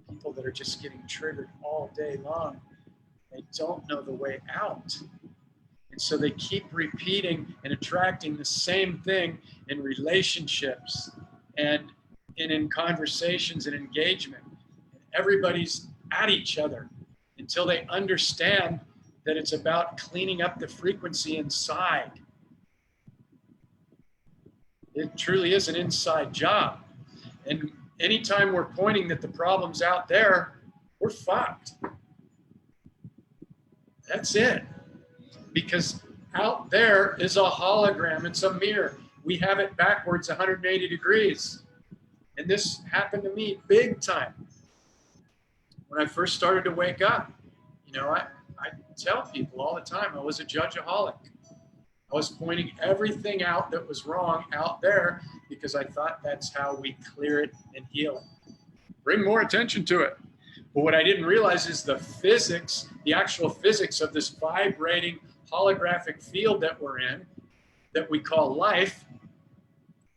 People that are just getting triggered all day long. They don't know the way out. And so they keep repeating and attracting the same thing in relationships and in conversations and engagement. And everybody's at each other until they understand that it's about cleaning up the frequency inside. It truly is an inside job. And anytime we're pointing that the problem's out there, we're fucked. That's it. Because out there is a hologram. It's a mirror. We have it backwards 180 degrees. And this happened to me big time. When I first started to wake up, you know, I tell people all the time, I was a judgeaholic. I was pointing everything out that was wrong out there because I thought that's how we clear it and heal it. Bring more attention to it. But what I didn't realize is the physics, the actual physics of this vibrating holographic field that we're in, that we call life.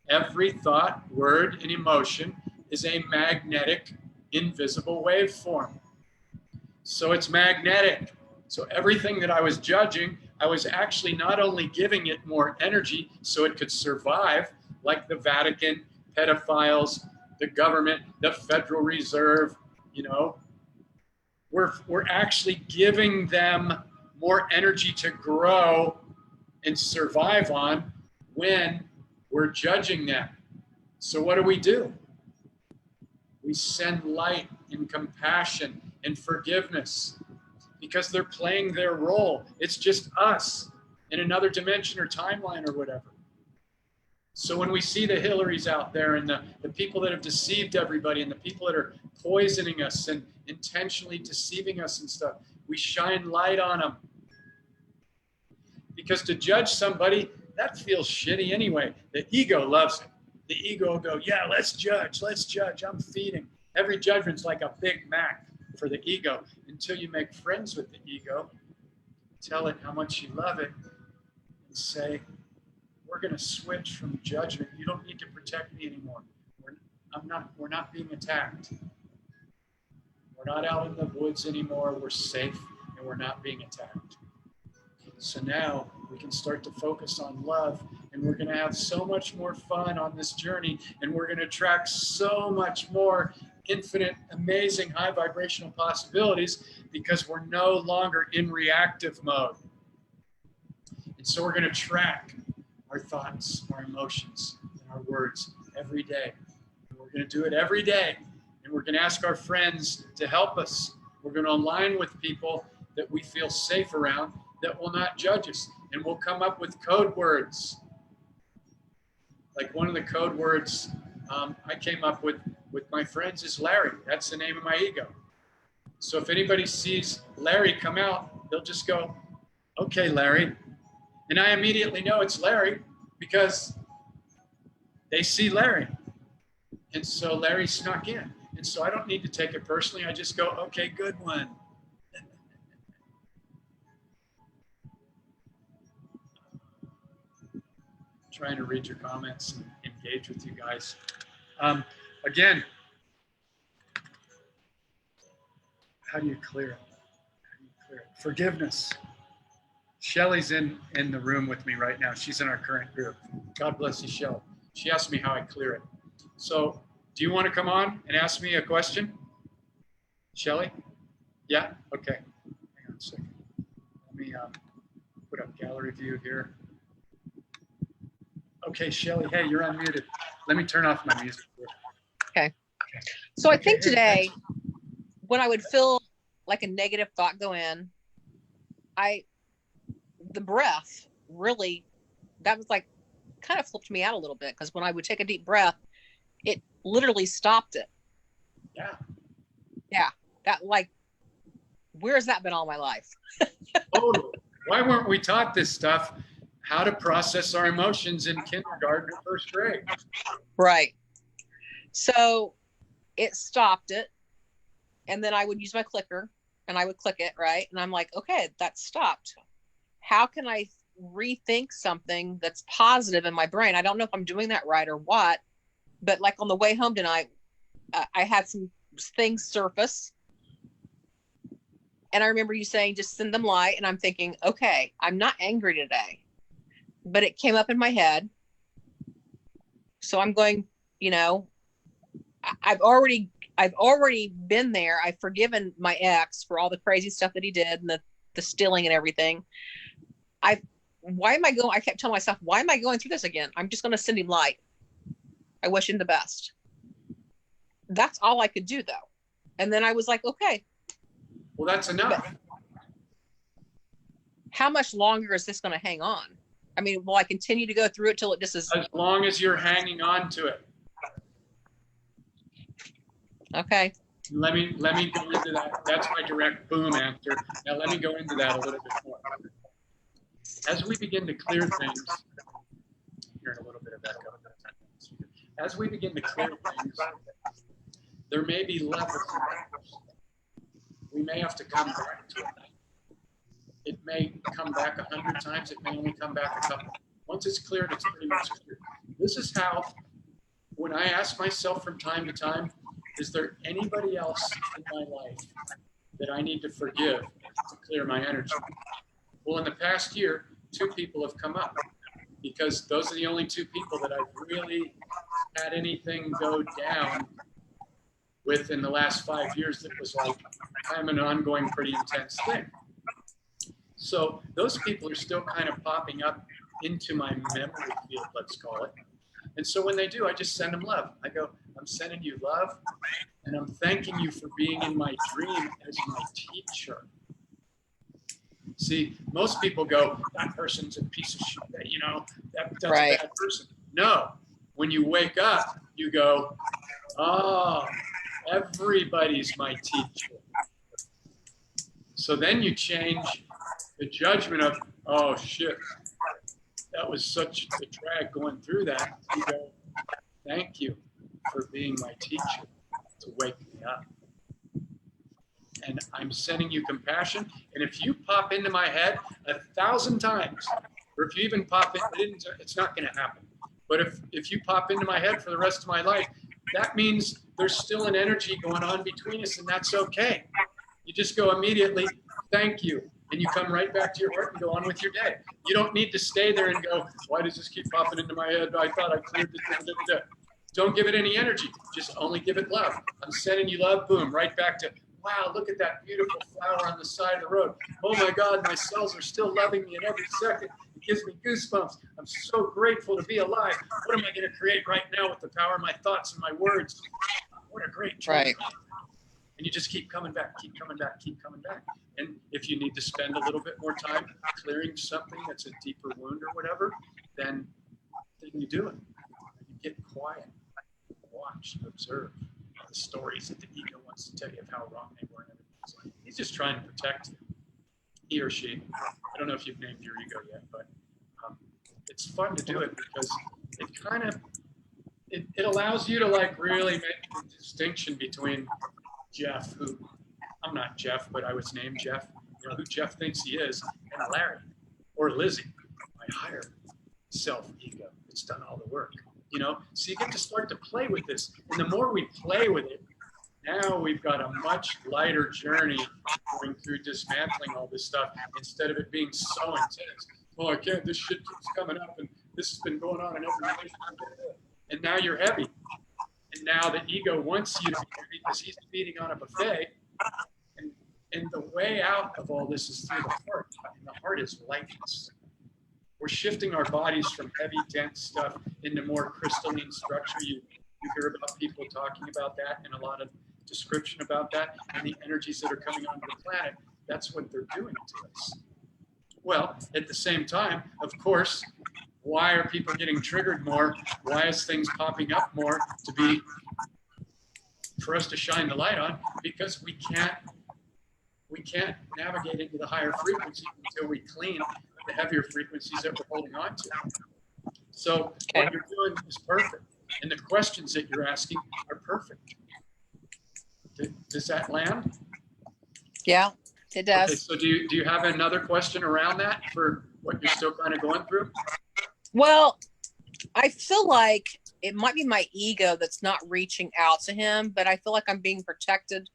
Every thought, word, and emotion is a magnetic, invisible waveform. So it's magnetic. So everything that I was judging, I was actually not only giving it more energy so it could survive, like the Vatican, pedophiles, the government, the Federal Reserve, you know, we're actually giving them more energy to grow and survive on when we're judging them. So what do? We send light and compassion and forgiveness because they're playing their role. It's just us in another dimension or timeline or whatever. So when we see the Hillarys out there and the people that have deceived everybody and the people that are poisoning us and intentionally deceiving us and stuff, we shine light on them. Because to judge somebody, that feels shitty anyway. The ego loves it. The ego will go, yeah, let's judge, I'm feeding. Every judgment's like a Big Mac for the ego. Until you make friends with the ego, tell it how much you love it, and say, we're going to switch from judgment. You don't need to protect me anymore. We're not being attacked. We're not out in the woods anymore. We're safe and we're not being attacked. So now we can start to focus on love, and we're going to have so much more fun on this journey, and we're going to attract so much more infinite, amazing, high vibrational possibilities because we're no longer in reactive mode. And so we're going to track our thoughts, our emotions, and our words every day. And we're going to do it every day. And we're going to ask our friends to help us. We're going to align with people that we feel safe around, that will not judge us. And we'll come up with code words. Like one of the code words I came up with my friends is Larry. That's the name of my ego. So if anybody sees Larry come out, they'll just go, okay, Larry. And I immediately know it's Larry because they see Larry. And so Larry snuck in. And so I don't need to take it personally. I just go, okay, good one. Trying to read your comments and engage with you guys. Again, how do you clear it? How do you clear it? Forgiveness. Shelly's in the room with me right now. She's in our current group. God bless you, Shelly. She asked me how I clear it. So do you want to come on and ask me a question? Shelly? Yeah? Okay. Hang on a second. Let me put up gallery view here. Okay, Shelly, hey, you're unmuted. Let me turn off my music. Okay. So I think today, when I would feel like a negative thought go in, the breath really, that was like, kind of flipped me out a little bit, because when I would take a deep breath, it literally stopped it. Yeah. Yeah. That, like, where's that been all my life? Totally. Why weren't we taught this stuff? How to process our emotions in kindergarten or first grade. Right. So it stopped it. And then I would use my clicker and I would click it, right? And I'm like, okay, that stopped. How can I rethink something that's positive in my brain? I don't know if I'm doing that right or what, but like on the way home tonight, I had some things surface. And I remember you saying, just send them light. And I'm thinking, okay, I'm not angry today. But it came up in my head. So I'm going, you know, I've already been there. I've forgiven my ex for all the crazy stuff that he did and the stealing and everything. I kept telling myself, why am I going through this again? I'm just going to send him light. I wish him the best. That's all I could do though. And then I was like, okay. Well, that's enough. But how much longer is this going to hang on? I mean, will I continue to go through it till it just is? As long as you're hanging on to it. Okay. Let me go into that. That's my direct boom answer. Now let me go into that a little bit more. As we begin to clear things, hearing a little bit of echo. As we begin to clear things, there may be levels. We may have to come back to it. It may come back 100 times. It may only come back a couple. Once it's cleared, it's pretty much cleared. This is how, when I ask myself from time to time, is there anybody else in my life that I need to forgive to clear my energy? Well, in the past year, 2 people have come up because those are the only 2 people that I've really had anything go down with in the last 5 years that was like, I'm an ongoing, pretty intense thing. So those people are still kind of popping up into my memory field, let's call it. And so when they do, I just send them love. I go, I'm sending you love, and I'm thanking you for being in my dream as my teacher. See, most people go, that person's a piece of shit, you know, that's right. A bad person. No, when you wake up, you go, oh, everybody's my teacher. So then you change the judgment of, oh shit, that was such a drag going through that. You go, thank you for being my teacher. to wake me up. And I'm sending you compassion. And if you pop into my head 1,000 times, or if you even pop in, it's not going to happen. But if you pop into my head for the rest of my life, that means there's still an energy going on between us, and that's okay. You just go immediately, thank you. And you come right back to your heart and go on with your day. You don't need to stay there and go, why does this keep popping into my head? I thought I cleared this. Don't give it any energy. Just only give it love. I'm sending you love, boom, right back to, wow, look at that beautiful flower on the side of the road. Oh my God, my cells are still loving me in every second. It gives me goosebumps. I'm so grateful to be alive. What am I going to create right now with the power of my thoughts and my words? What a great dream. Right. And you just keep coming back, keep coming back, keep coming back. And if you need to spend a little bit more time clearing something that's a deeper wound or whatever, then you do it. You get quiet, watch, observe the stories that the ego wants to tell you of how wrong they were. He's just trying to protect you, he or she. I don't know if you've named your ego yet, but it's fun to do it because it kind of, it allows you to like really make the distinction between Jeff, who, I'm not Jeff, but I was named Jeff, you know, who Jeff thinks he is, and Larry, or Lizzie, my higher self-ego. It's done all the work, you know? So you get to start to play with this. And the more we play with it, now we've got a much lighter journey going through dismantling all this stuff instead of it being so intense. Well, I can't, this shit keeps coming up and this has been going on in every relationship. And now you're heavy. And now the ego wants you to be heavy because he's feeding on a buffet. And the way out of all this is through the heart. And the heart is lightness. We're shifting our bodies from heavy, dense stuff into more crystalline structure. You hear about people talking about that and a lot of description about that and the energies that are coming onto the planet. That's what they're doing to us. Well, at the same time, of course, why are people getting triggered more? Why is things popping up more to be, for us to shine the light on? Because we can't navigate into the higher frequencies until we clean the heavier frequencies that we're holding on to. So what you're doing is perfect. And the questions that you're asking are perfect. Does that land? Yeah, it does. Okay, so do you have another question around that for what you're still kind of going through? Well, I feel like it might be my ego that's not reaching out to him, but I feel like I'm being protected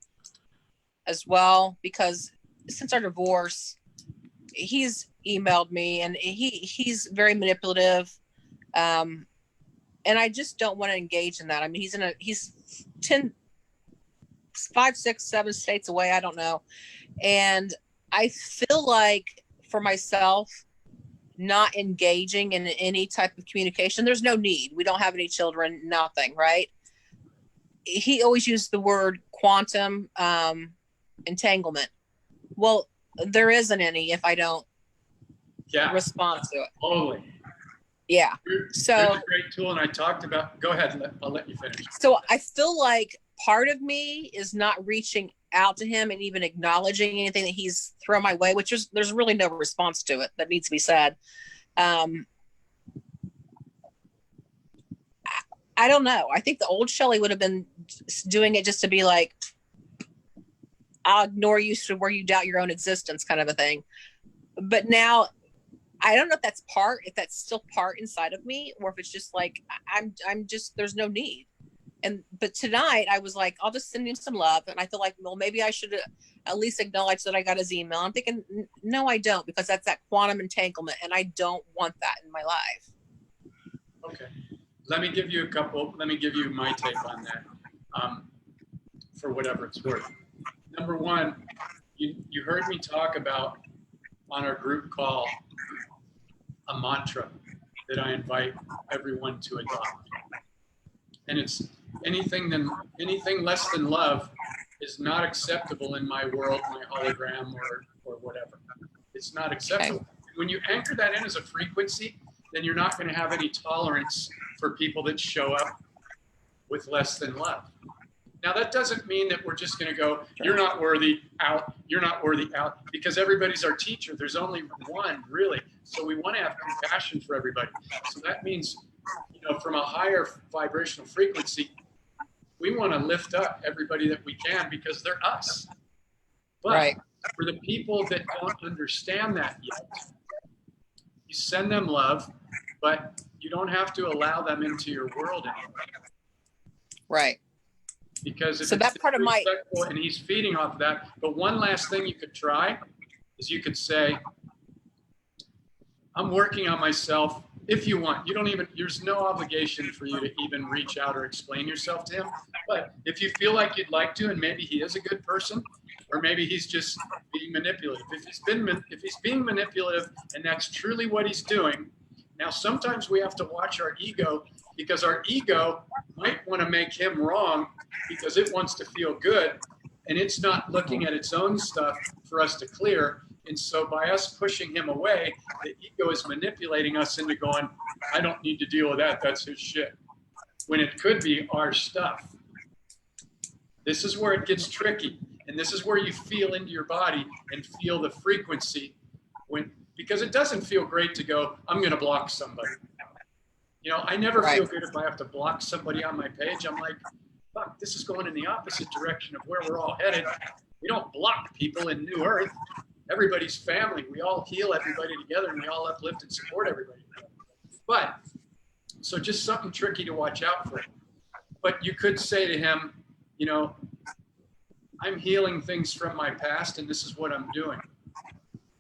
as well because since our divorce, he's emailed me and he's very manipulative. And I just don't want to engage in that. I mean, he's 5, 6, 7 states away. I don't know. And I feel like for myself, not engaging in any type of communication, there's no need. We don't have any children, nothing, right? He always used the word quantum entanglement. Well, there isn't any if I don't respond to it. Totally. Yeah. So there's a great tool, and I talked about. Go ahead. I'll let you finish. So I feel like part of me is not reaching out to him and even acknowledging anything that he's thrown my way, which is there's really no response to it that needs to be said. I don't know. I think the old Shelley would have been doing it just to be like, I'll ignore you to where you doubt your own existence, kind of a thing. But now I don't know if that's still part inside of me, or if it's just like I'm just there's no need. But tonight I was like, I'll just send him some love, and I feel like, well, maybe I should at least acknowledge that I got his email. I'm thinking, no, I don't, because that's that quantum entanglement, and I don't want that in my life. Okay, let me give you my take on that, for whatever it's worth. Number one, you heard me talk about on our group call a mantra that I invite everyone to adopt. And it's anything less than love is not acceptable in my world, my hologram, or whatever. It's not acceptable. Okay. When you anchor that in as a frequency, then you're not going to have any tolerance for people that show up with less than love. Now, that doesn't mean that we're just going to go, you're not worthy, out, you're not worthy, out, because everybody's our teacher. There's only one, really. So we want to have compassion for everybody. So that means, from a higher vibrational frequency, we want to lift up everybody that we can because they're us. But Right. for the people that don't understand that yet, you send them love, but you don't have to allow them into your world anymore. Right. Because if so it's that part of my respectful and he's feeding off of that, but one last thing you could try is you could say, I'm working on myself. If you want, you don't even, there's no obligation for you to even reach out or explain yourself to him. But if you feel like you'd like to, and maybe he is a good person, or maybe he's just being manipulative. If he's being manipulative and that's truly what he's doing, now sometimes we have to watch our ego, because our ego might want to make him wrong because it wants to feel good and it's not looking at its own stuff for us to clear. And so by us pushing him away, the ego is manipulating us into going, I don't need to deal with that. That's his shit. When it could be our stuff. This is where it gets tricky. And this is where you feel into your body and feel the frequency because it doesn't feel great to go, I'm going to block somebody. You know, I never feel good if I have to block somebody on my page. I'm like, fuck, this is going in the opposite direction of where we're all headed. We don't block people in New Earth. Everybody's family. We all heal everybody together and we all uplift and support everybody together. But, so just something tricky to watch out for. But you could say to him, you know, I'm healing things from my past and this is what I'm doing.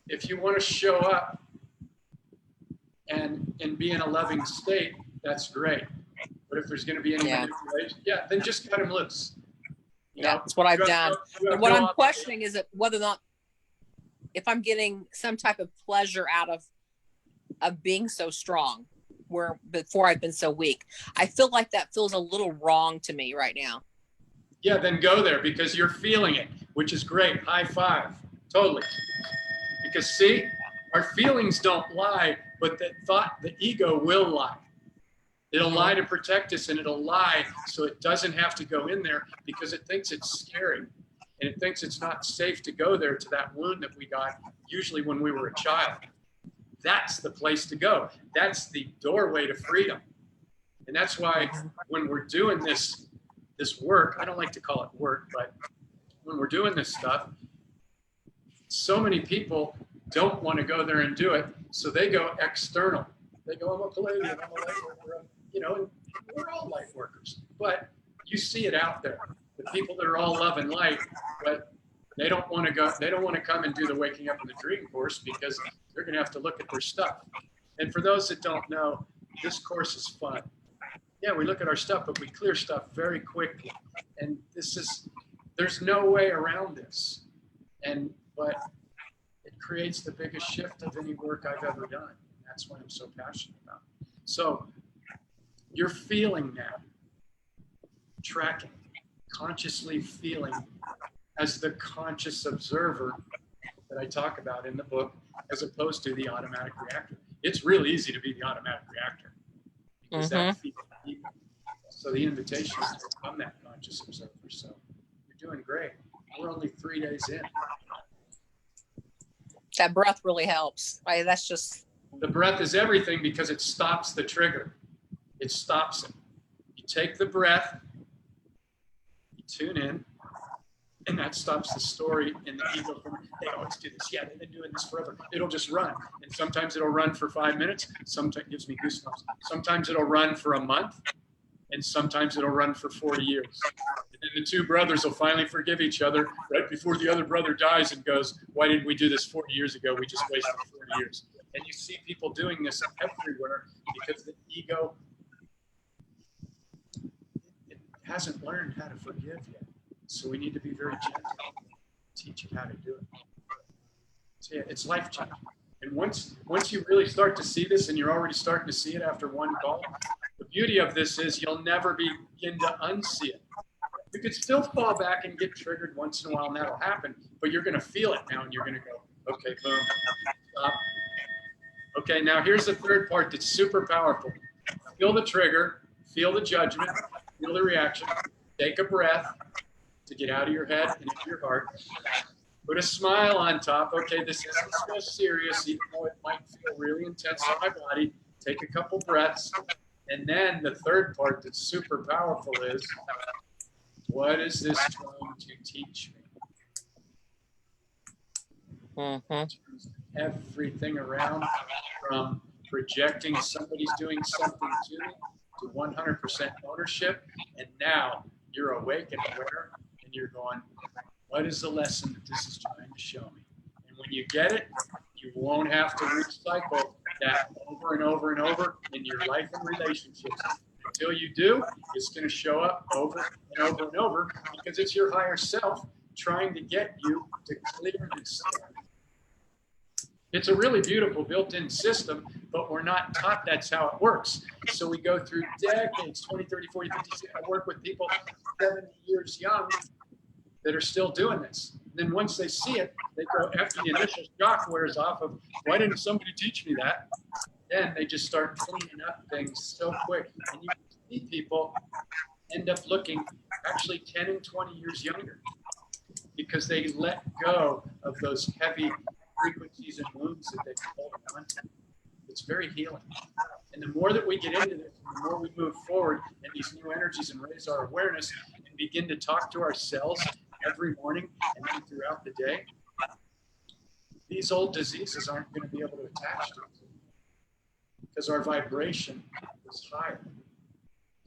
If you want to show up and be in a loving state, that's great. But if there's going to be any manipulation, then just cut him loose. You know? That's what I've done. And what I'm questioning is whether or not, if I'm getting some type of pleasure out of being so strong, where before I've been so weak. I feel like that feels a little wrong to me right now. Yeah, then go there because you're feeling it, which is great. High five. Totally. Because see, our feelings don't lie, but the ego will lie. It'll lie to protect us and it'll lie so it doesn't have to go in there because it thinks it's scary. And it thinks it's not safe to go there to that wound that we got usually when we were a child. That's the place to go. That's the doorway to freedom. And that's why when we're doing this work, I don't like to call it work, but when we're doing this stuff, so many people don't want to go there and do it. So they go external. They go, I'm a Palladian, I'm a light worker, you know, we're all light workers. But you see it out there. The people that are all love and light, but they don't want to go, they don't want to come and do the Waking Up in the Dream course because they're going to have to look at their stuff. And for those that don't know, this course is fun. Yeah, we look at our stuff, but we clear stuff very quickly. And there's no way around this. But it creates the biggest shift of any work I've ever done. That's what I'm so passionate about. So you're feeling now, tracking, consciously feeling as the conscious observer that I talk about in the book, as opposed to the automatic reactor. It's real easy to be the automatic reactor because that feels people. So the invitation is to become that conscious observer. So you're doing great. We're only 3 days in. That breath really helps. That's just. The breath is everything because it stops the trigger. It stops it. You take the breath, you tune in, and that stops the story in the ego. They always do this. Yeah, they've been doing this forever. It'll just run. And sometimes it'll run for 5 minutes. Sometimes it gives me goosebumps. Sometimes it'll run for a month. And sometimes it'll run for 40 years. And then the two brothers will finally forgive each other right before the other brother dies and goes, why didn't we do this 40 years ago? We just wasted 40 years. And you see people doing this everywhere because the ego, it hasn't learned how to forgive yet. So we need to be very gentle, teach it how to do it. So yeah, it's life changing. And once you really start to see this, and you're already starting to see it after one call, the beauty of this is you'll never begin to unsee it. You could still fall back and get triggered once in a while, and that'll happen, but you're going to feel it now, and you're going to go, okay, boom, stop. Okay, now here's the third part that's super powerful. Feel the trigger, feel the judgment, feel the reaction, take a breath to get out of your head and into your heart. Put a smile on top. Okay, this isn't so serious, even though it might feel really intense on my body. Take a couple breaths. And then the third part that's super powerful is what is this trying to teach me? Everything around, from projecting somebody's doing something to me to 100% ownership. And now you're awake and aware, and you're going, what is the lesson that this is trying to show me? And when you get it, you won't have to recycle that over and over and over in your life and relationships. Until you do, it's going to show up over and over and over, because it's your higher self trying to get you to clear this stuff. It's a really beautiful built-in system, but we're not taught that's how it works. So we go through decades, 20, 30, 40, 50, I work with people 70 years young that are still doing this. And then once they see it, they go, after the initial shock wears off of, why didn't somebody teach me that? Then they just start cleaning up things so quick. And you see people end up looking actually 10 and 20 years younger, because they let go of those heavy frequencies and wounds that they've held on to. It's very healing. And the more that we get into this, the more we move forward in these new energies and raise our awareness and begin to talk to ourselves every morning and then throughout the day, these old diseases aren't going to be able to attach to us, because our vibration is higher.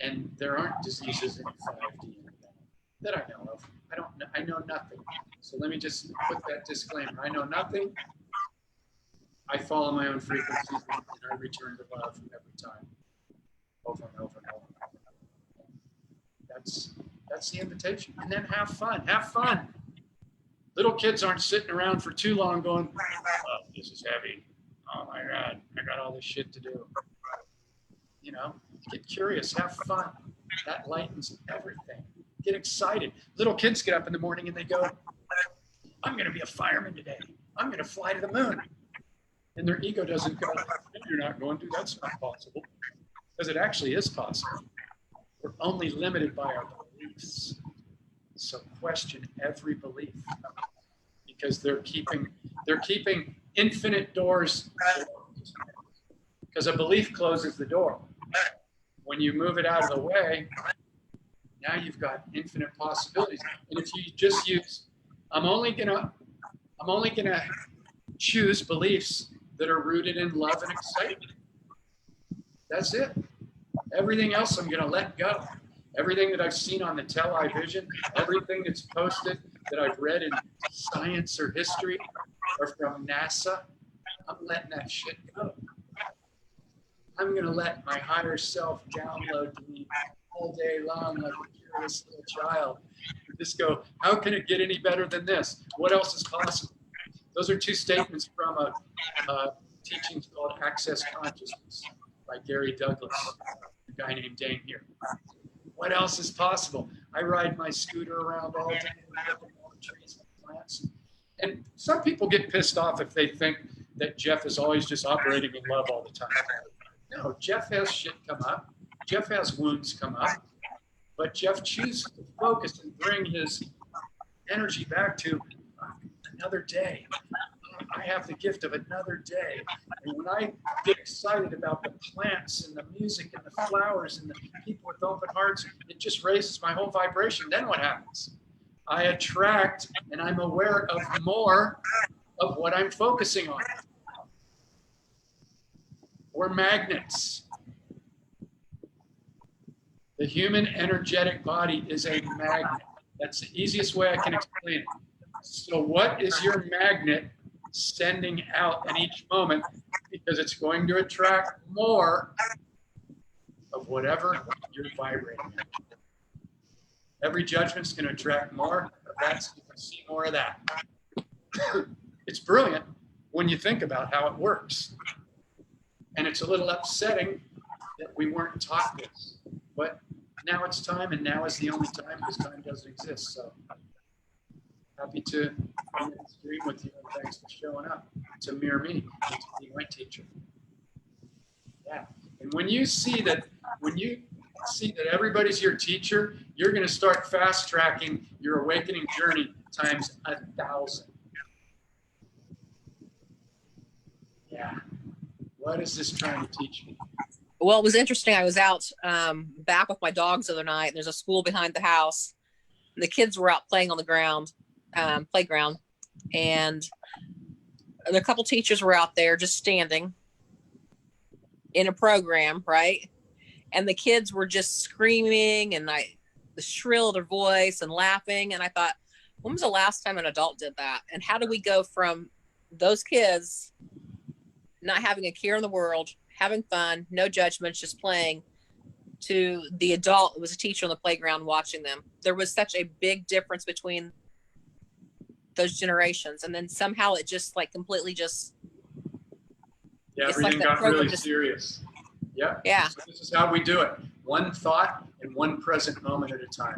And there aren't diseases in 5D that I know of. I know nothing. So let me just put that disclaimer. I know nothing. I follow my own frequencies, and I return to love every time, over and over and over. That's the invitation. And then have fun. Have fun. Little kids aren't sitting around for too long going, oh, this is heavy. Oh my God, I got all this shit to do. You know, get curious, have fun. That lightens everything. Get excited. Little kids get up in the morning and they go, I'm going to be a fireman today. I'm going to fly to the moon. And their ego doesn't go, you're not going to, that's not possible. Because it actually is possible. We're only limited by our beliefs. So question every belief, because they're keeping infinite doors closed. Because a belief closes the door. When you move it out of the way, now you've got infinite possibilities. And if you just use, I'm only gonna choose beliefs that are rooted in love and excitement. That's it. Everything else I'm gonna let go. Everything that I've seen on the television, everything that's posted that I've read in science or history or from NASA, I'm letting that shit go. I'm gonna let my higher self download to me all day long like a curious little child. Just go, how can it get any better than this? What else is possible? Those are two statements from a teaching called Access Consciousness by Gary Douglas, a guy named Dane here. What else is possible? I ride my scooter around all day and look at all the trees and plants. And some people get pissed off if they think that Jeff is always just operating in love all the time. No, Jeff has shit come up. Jeff has wounds come up. But Jeff chooses to focus and bring his energy back to another day. I have the gift of another day. And when I get excited about the plants and the music and the flowers and the people with open hearts, it just raises my whole vibration. Then what happens? I attract and I'm aware of more of what I'm focusing on. We're magnets. The human energetic body is a magnet. That's the easiest way I can explain it. So what is your magnet sending out at each moment? Because it's going to attract more of whatever you're vibrating at. Every judgment's going to attract more of that, so you can see more of that. It's brilliant when you think about how it works. And it's a little upsetting that we weren't taught this. But now it's time, and now is the only time, because time doesn't exist. So happy to be in the stream with you, and thanks for showing up to mirror me and to be my teacher. Yeah. And when you see that everybody's your teacher, you're going to start fast tracking your awakening journey times 1,000. Yeah. What is this trying to teach me? Well, it was interesting. I was out back with my dogs the other night. There's a school behind the house. The kids were out playing on the ground, playground, and a couple teachers were out there just standing in a program, right? And the kids were just screaming and the shrill of their voice and laughing. And I thought, when was the last time an adult did that? And how do we go from those kids not having a care in the world, having fun, no judgments, just playing, to the adult who was a teacher on the playground watching them? There was such a big difference between those generations. And then somehow it just like completely just, Yeah, it's everything like that got really just, serious. Yeah. Yeah. So this is how we do it. One thought and one present moment at a time.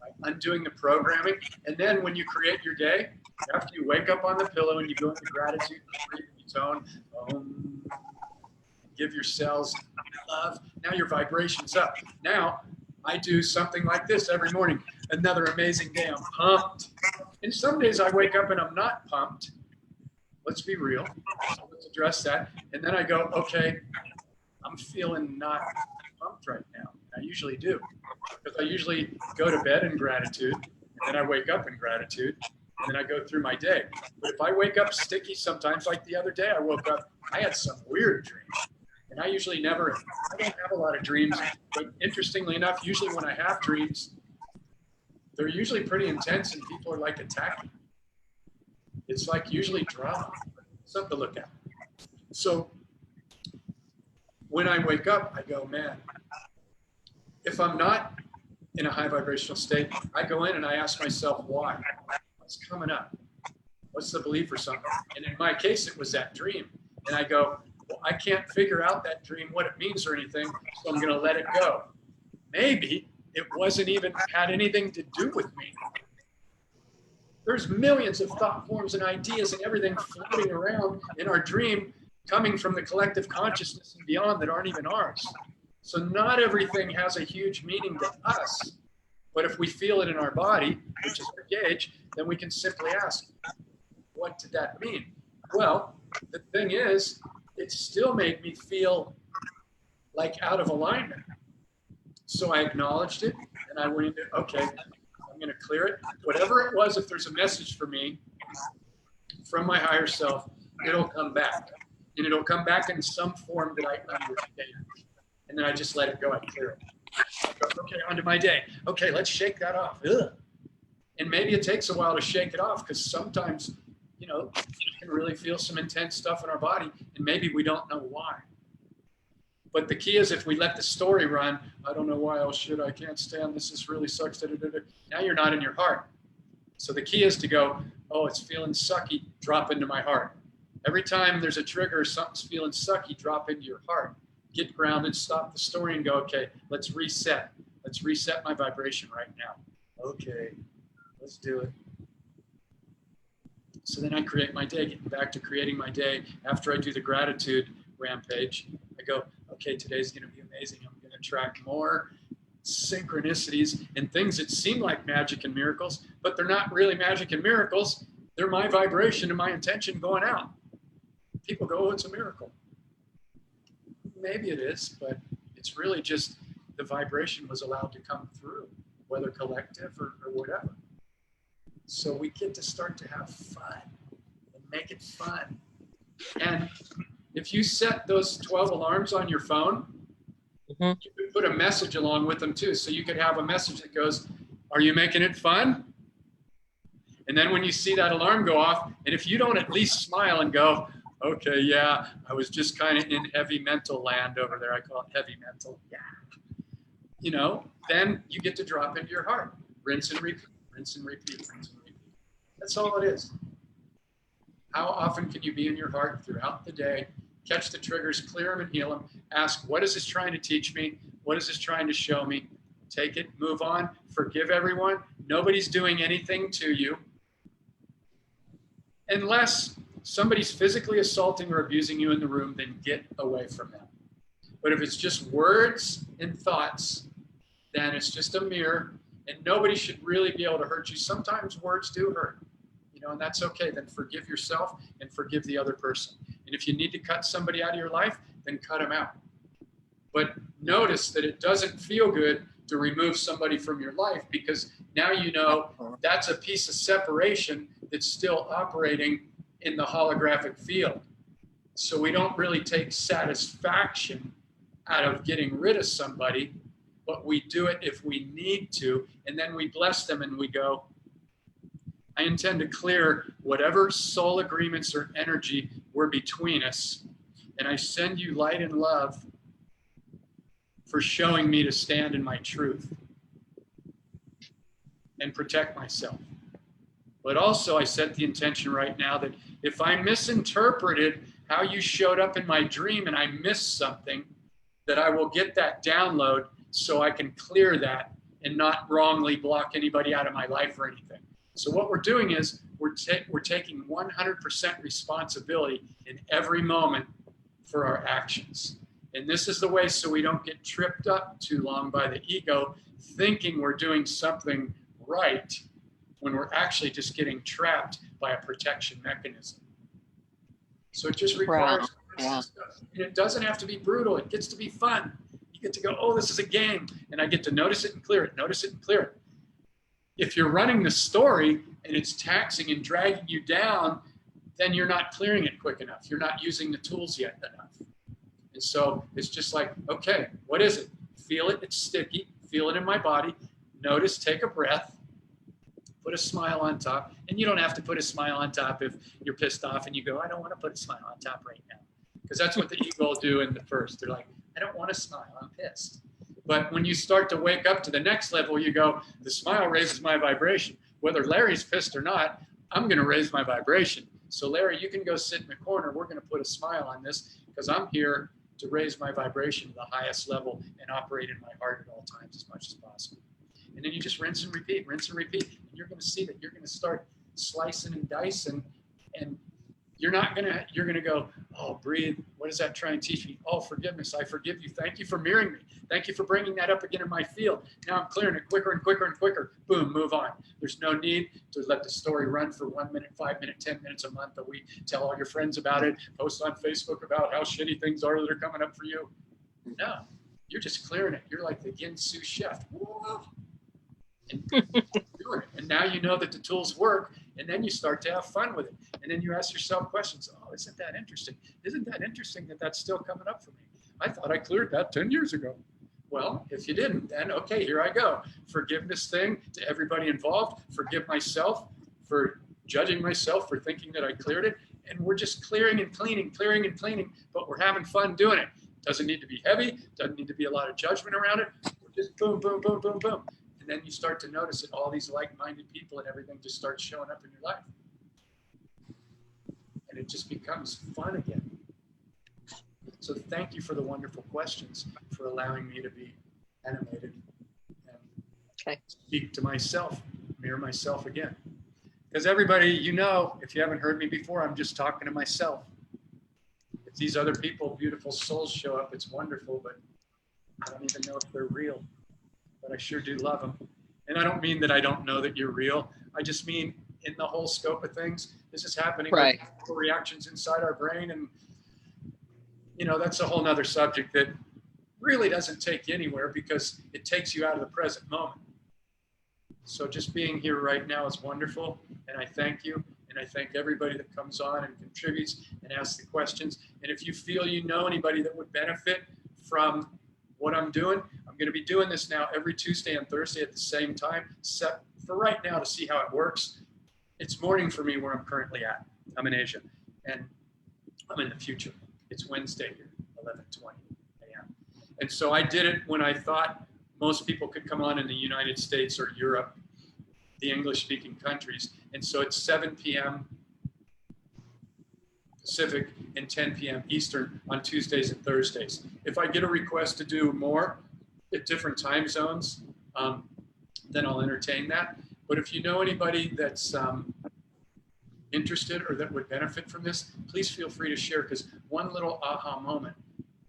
Right? Undoing the programming. And then when you create your day, after you wake up on the pillow and you go into gratitude, you tone, give your cells love. Now your vibration's up. Now I do something like this every morning. Another amazing day. I'm pumped. And some days I wake up and I'm not pumped. Let's be real. So let's address that. And then I go, okay, I'm feeling not pumped right now. I usually do. Because I usually go to bed in gratitude, and then I wake up in gratitude, and then I go through my day. But if I wake up sticky sometimes, like the other day I woke up, I had some weird dreams. And I usually I don't have a lot of dreams. But interestingly enough, usually when I have dreams, they're usually pretty intense and people are like attacking. It's like usually drama, something to look at. So when I wake up, I go, man, if I'm not in a high vibrational state, I go in and I ask myself, why? What's coming up? What's the belief or something? And in my case, it was that dream. And I go, well, I can't figure out that dream, what it means or anything, so I'm going to let it go. Maybe it wasn't even had anything to do with me. There's millions of thought forms and ideas and everything floating around in our dream coming from the collective consciousness and beyond that aren't even ours. So not everything has a huge meaning to us, but if we feel it in our body, which is our gauge, then we can simply ask, what did that mean? Well, the thing is, it still made me feel like out of alignment. So I acknowledged it and I went into, okay, I'm going to clear it. Whatever it was, if there's a message for me from my higher self, it'll come back. And it'll come back in some form that I understand. And then I just let it go, I clear it. I go, okay, on to my day. Okay, let's shake that off. Ugh. And maybe it takes a while to shake it off because sometimes, you know, we can really feel some intense stuff in our body and maybe we don't know why. But the key is if we let the story run, I don't know why, oh shit, I can't stand this, this really sucks. Da, da, da, da. Now you're not in your heart. So the key is to go, oh, it's feeling sucky, drop into my heart. Every time there's a trigger, something's feeling sucky, drop into your heart. Get grounded, stop the story and go, okay, let's reset. Let's reset my vibration right now. Okay, let's do it. So then I create my day, getting back to creating my day. After I do the gratitude rampage, I go, okay, today's going to be amazing. I'm going to attract more synchronicities and things that seem like magic and miracles, but they're not really magic and miracles. They're my vibration and my intention going out. People go, oh, it's a miracle. Maybe it is, but it's really just the vibration was allowed to come through, whether collective or whatever. So we get to start to have fun and make it fun. And if you set those 12 alarms on your phone, you could put a message along with them too. So you could have a message that goes, are you making it fun? And then when you see that alarm go off, and if you don't at least smile and go, okay, yeah, I was just kind of in heavy mental land over there. I call it heavy mental. Yeah. You know, then you get to drop into your heart. Rinse and repeat, rinse and repeat, rinse and repeat. That's all it is. How often can you be in your heart throughout the day, catch the triggers, clear them and heal them, ask, what is this trying to teach me? What is this trying to show me? Take it, move on, forgive everyone. Nobody's doing anything to you. Unless somebody's physically assaulting or abusing you in the room, then get away from them. But if it's just words and thoughts, then it's just a mirror and nobody should really be able to hurt you. Sometimes words do hurt, you know, and that's okay. Then forgive yourself and forgive the other person. And if you need to cut somebody out of your life, then cut them out. But notice that it doesn't feel good to remove somebody from your life, because now you know that's a piece of separation that's still operating in the holographic field. So we don't really take satisfaction out of getting rid of somebody, but we do it if we need to. And then we bless them and we go, I intend to clear whatever soul agreements or energy were between us. And I send you light and love for showing me to stand in my truth and protect myself. But also I set the intention right now that if I misinterpreted how you showed up in my dream and I missed something, that I will get that download so I can clear that and not wrongly block anybody out of my life or anything. So what we're doing is we're taking 100% responsibility in every moment for our actions. And this is the way so we don't get tripped up too long by the ego thinking we're doing something right when we're actually just getting trapped by a protection mechanism. So it just requires, and it doesn't have to be brutal. It gets to be fun. You get to go, oh, this is a game. And I get to notice it and clear it, notice it and clear it. If you're running the story and it's taxing and dragging you down, then you're not clearing it quick enough. You're not using the tools yet enough. And so it's just like, okay, what is it? Feel it, it's sticky. Feel it in my body. Notice, take a breath. Put a smile on top. And you don't have to put a smile on top if you're pissed off and you go, I don't want to put a smile on top right now. Because that's what the ego will do in the first. They're like, I don't want to smile, I'm pissed. But when you start to wake up to the next level, you go, the smile raises my vibration. Whether Larry's pissed or not, I'm going to raise my vibration. So Larry, you can go sit in the corner. We're going to put a smile on this because I'm here to raise my vibration to the highest level and operate in my heart at all times as much as possible. And then you just rinse and repeat. And you're going to see that you're going to start slicing and dicing, and you're going to go, oh, breathe. What does that try and teach me? Oh, forgiveness. I forgive you. Thank you for mirroring me. Thank you for bringing that up again in my field. Now I'm clearing it quicker and quicker and quicker. Boom, move on. There's no need to let the story run for 1 minute, 5 minutes, 10 minutes a month, that we tell all your friends about it, post on Facebook about how shitty things are that are coming up for you. No, you're just clearing it. You're like the Ginsu chef. Whoa. And now you know that the tools work, and then you start to have fun with it. And then you ask yourself questions. Oh, isn't that interesting? Isn't that interesting that that's still coming up for me? I thought I cleared that 10 years ago. Well, if you didn't, then okay, here I go. Forgiveness thing to everybody involved. Forgive myself for judging myself for thinking that I cleared it. And we're just clearing and cleaning, but we're having fun doing it. Doesn't need to be heavy. Doesn't need to be a lot of judgment around it. We're just boom, boom, boom, boom, boom. And then you start to notice that all these like-minded people and everything just starts showing up in your life. And it just becomes fun again. So thank you for the wonderful questions, for allowing me to be animated and speak to myself, mirror myself again. Because everybody, you know, if you haven't heard me before, I'm just talking to myself. If these other people, beautiful souls show up, it's wonderful, but I don't even know if they're real. But I sure do love them. And I don't mean that I don't know that you're real. I just mean in the whole scope of things, this is happening with reactions inside our brain. And, you know, that's a whole nother subject that really doesn't take you anywhere because it takes you out of the present moment. So just being here right now is wonderful. And I thank you. And I thank everybody that comes on and contributes and asks the questions. And if you feel you know anybody that would benefit from what I'm doing, I'm going to be doing this now every Tuesday and Thursday at the same time, set for right now to see how it works. It's morning for me where I'm currently at. I'm in Asia, and I'm in the future. It's Wednesday here, 11:20 a.m. And so I did it when I thought most people could come on in the United States or Europe, the English-speaking countries. And so it's 7 p.m. Pacific and 10 p.m. Eastern on Tuesdays and Thursdays. If I get a request to do more at different time zones, then I'll entertain that. But if you know anybody that's interested or that would benefit from this, please feel free to share, because one little aha moment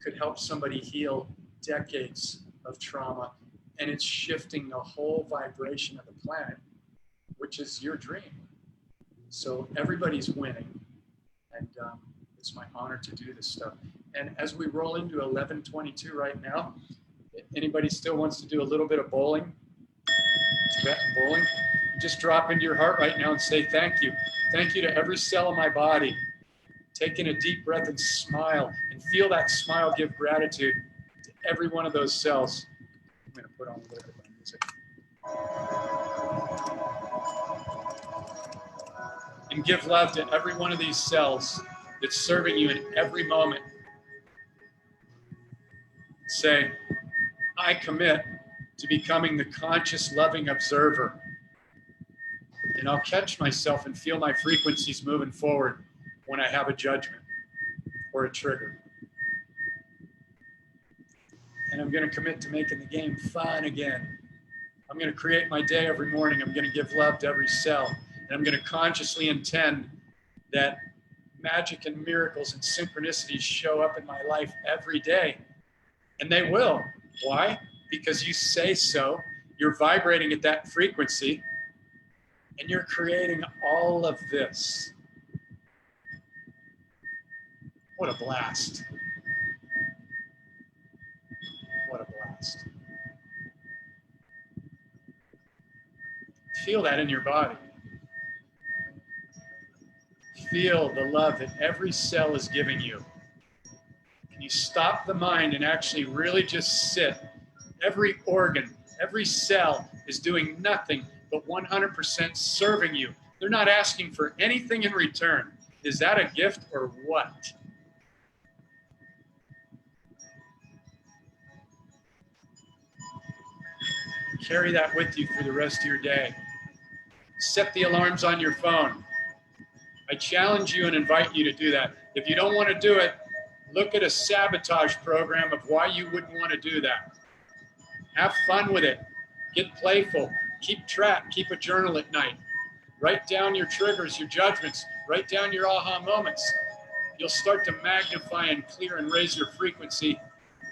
could help somebody heal decades of trauma, and it's shifting the whole vibration of the planet, which is your dream. So everybody's winning. And it's my honor to do this stuff. And as we roll into 11:22 right now, Anybody still wants to do a little bit of bowling? Tibetan bowling? Just drop into your heart right now and say thank you. Thank you to every cell of my body. Take in a deep breath and smile, and feel that smile give gratitude to every one of those cells. I'm going to put on a little bit of music. And give love to every one of these cells that's serving you in every moment. Say, I commit to becoming the conscious, loving observer. And I'll catch myself and feel my frequencies moving forward when I have a judgment or a trigger. And I'm going to commit to making the game fun again. I'm going to create my day every morning. I'm going to give love to every cell. And I'm going to consciously intend that magic and miracles and synchronicities show up in my life every day. And they will. Why? Because you say so. You're vibrating at that frequency. And you're creating all of this. What a blast. What a blast. Feel that in your body. Feel the love that every cell is giving you. Can you stop the mind and actually really just sit? Every organ, every cell is doing nothing but 100% serving you. They're not asking for anything in return. Is that a gift or what? Carry that with you for the rest of your day. Set the alarms on your phone. I challenge you and invite you to do that. If you don't want to do it, look at a sabotage program of why you wouldn't want to do that. Have fun with it. Get playful. Keep track. Keep a journal at night. Write down your triggers, your judgments. Write down your aha moments. You'll start to magnify and clear and raise your frequency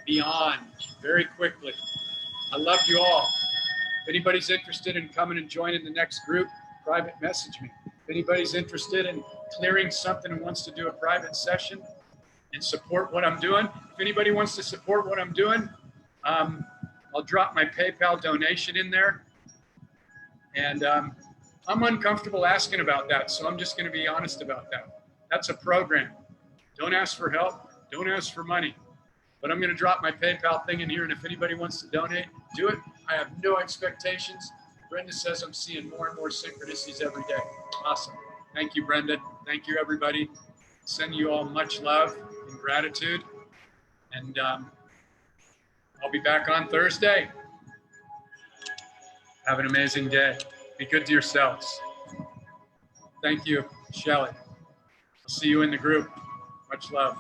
beyond very quickly. I love you all. If anybody's interested in coming and joining the next group, private message me. If anybody's interested in clearing something and wants to do a private session and support what I'm doing, if anybody wants to support what I'm doing, I'll drop my PayPal donation in there. And I'm uncomfortable asking about that, so I'm just going to be honest about that. That's a program. Don't ask for help. Don't ask for money. But I'm going to drop my PayPal thing in here, and if anybody wants to donate, do it. I have no expectations. Brenda says I'm seeing more and more synchronicities every day. Awesome. Thank you, Brenda. Thank you, everybody. Send you all much love and gratitude. And I'll be back on Thursday. Have an amazing day. Be good to yourselves. Thank you, Shelley. I'll see you in the group. Much love.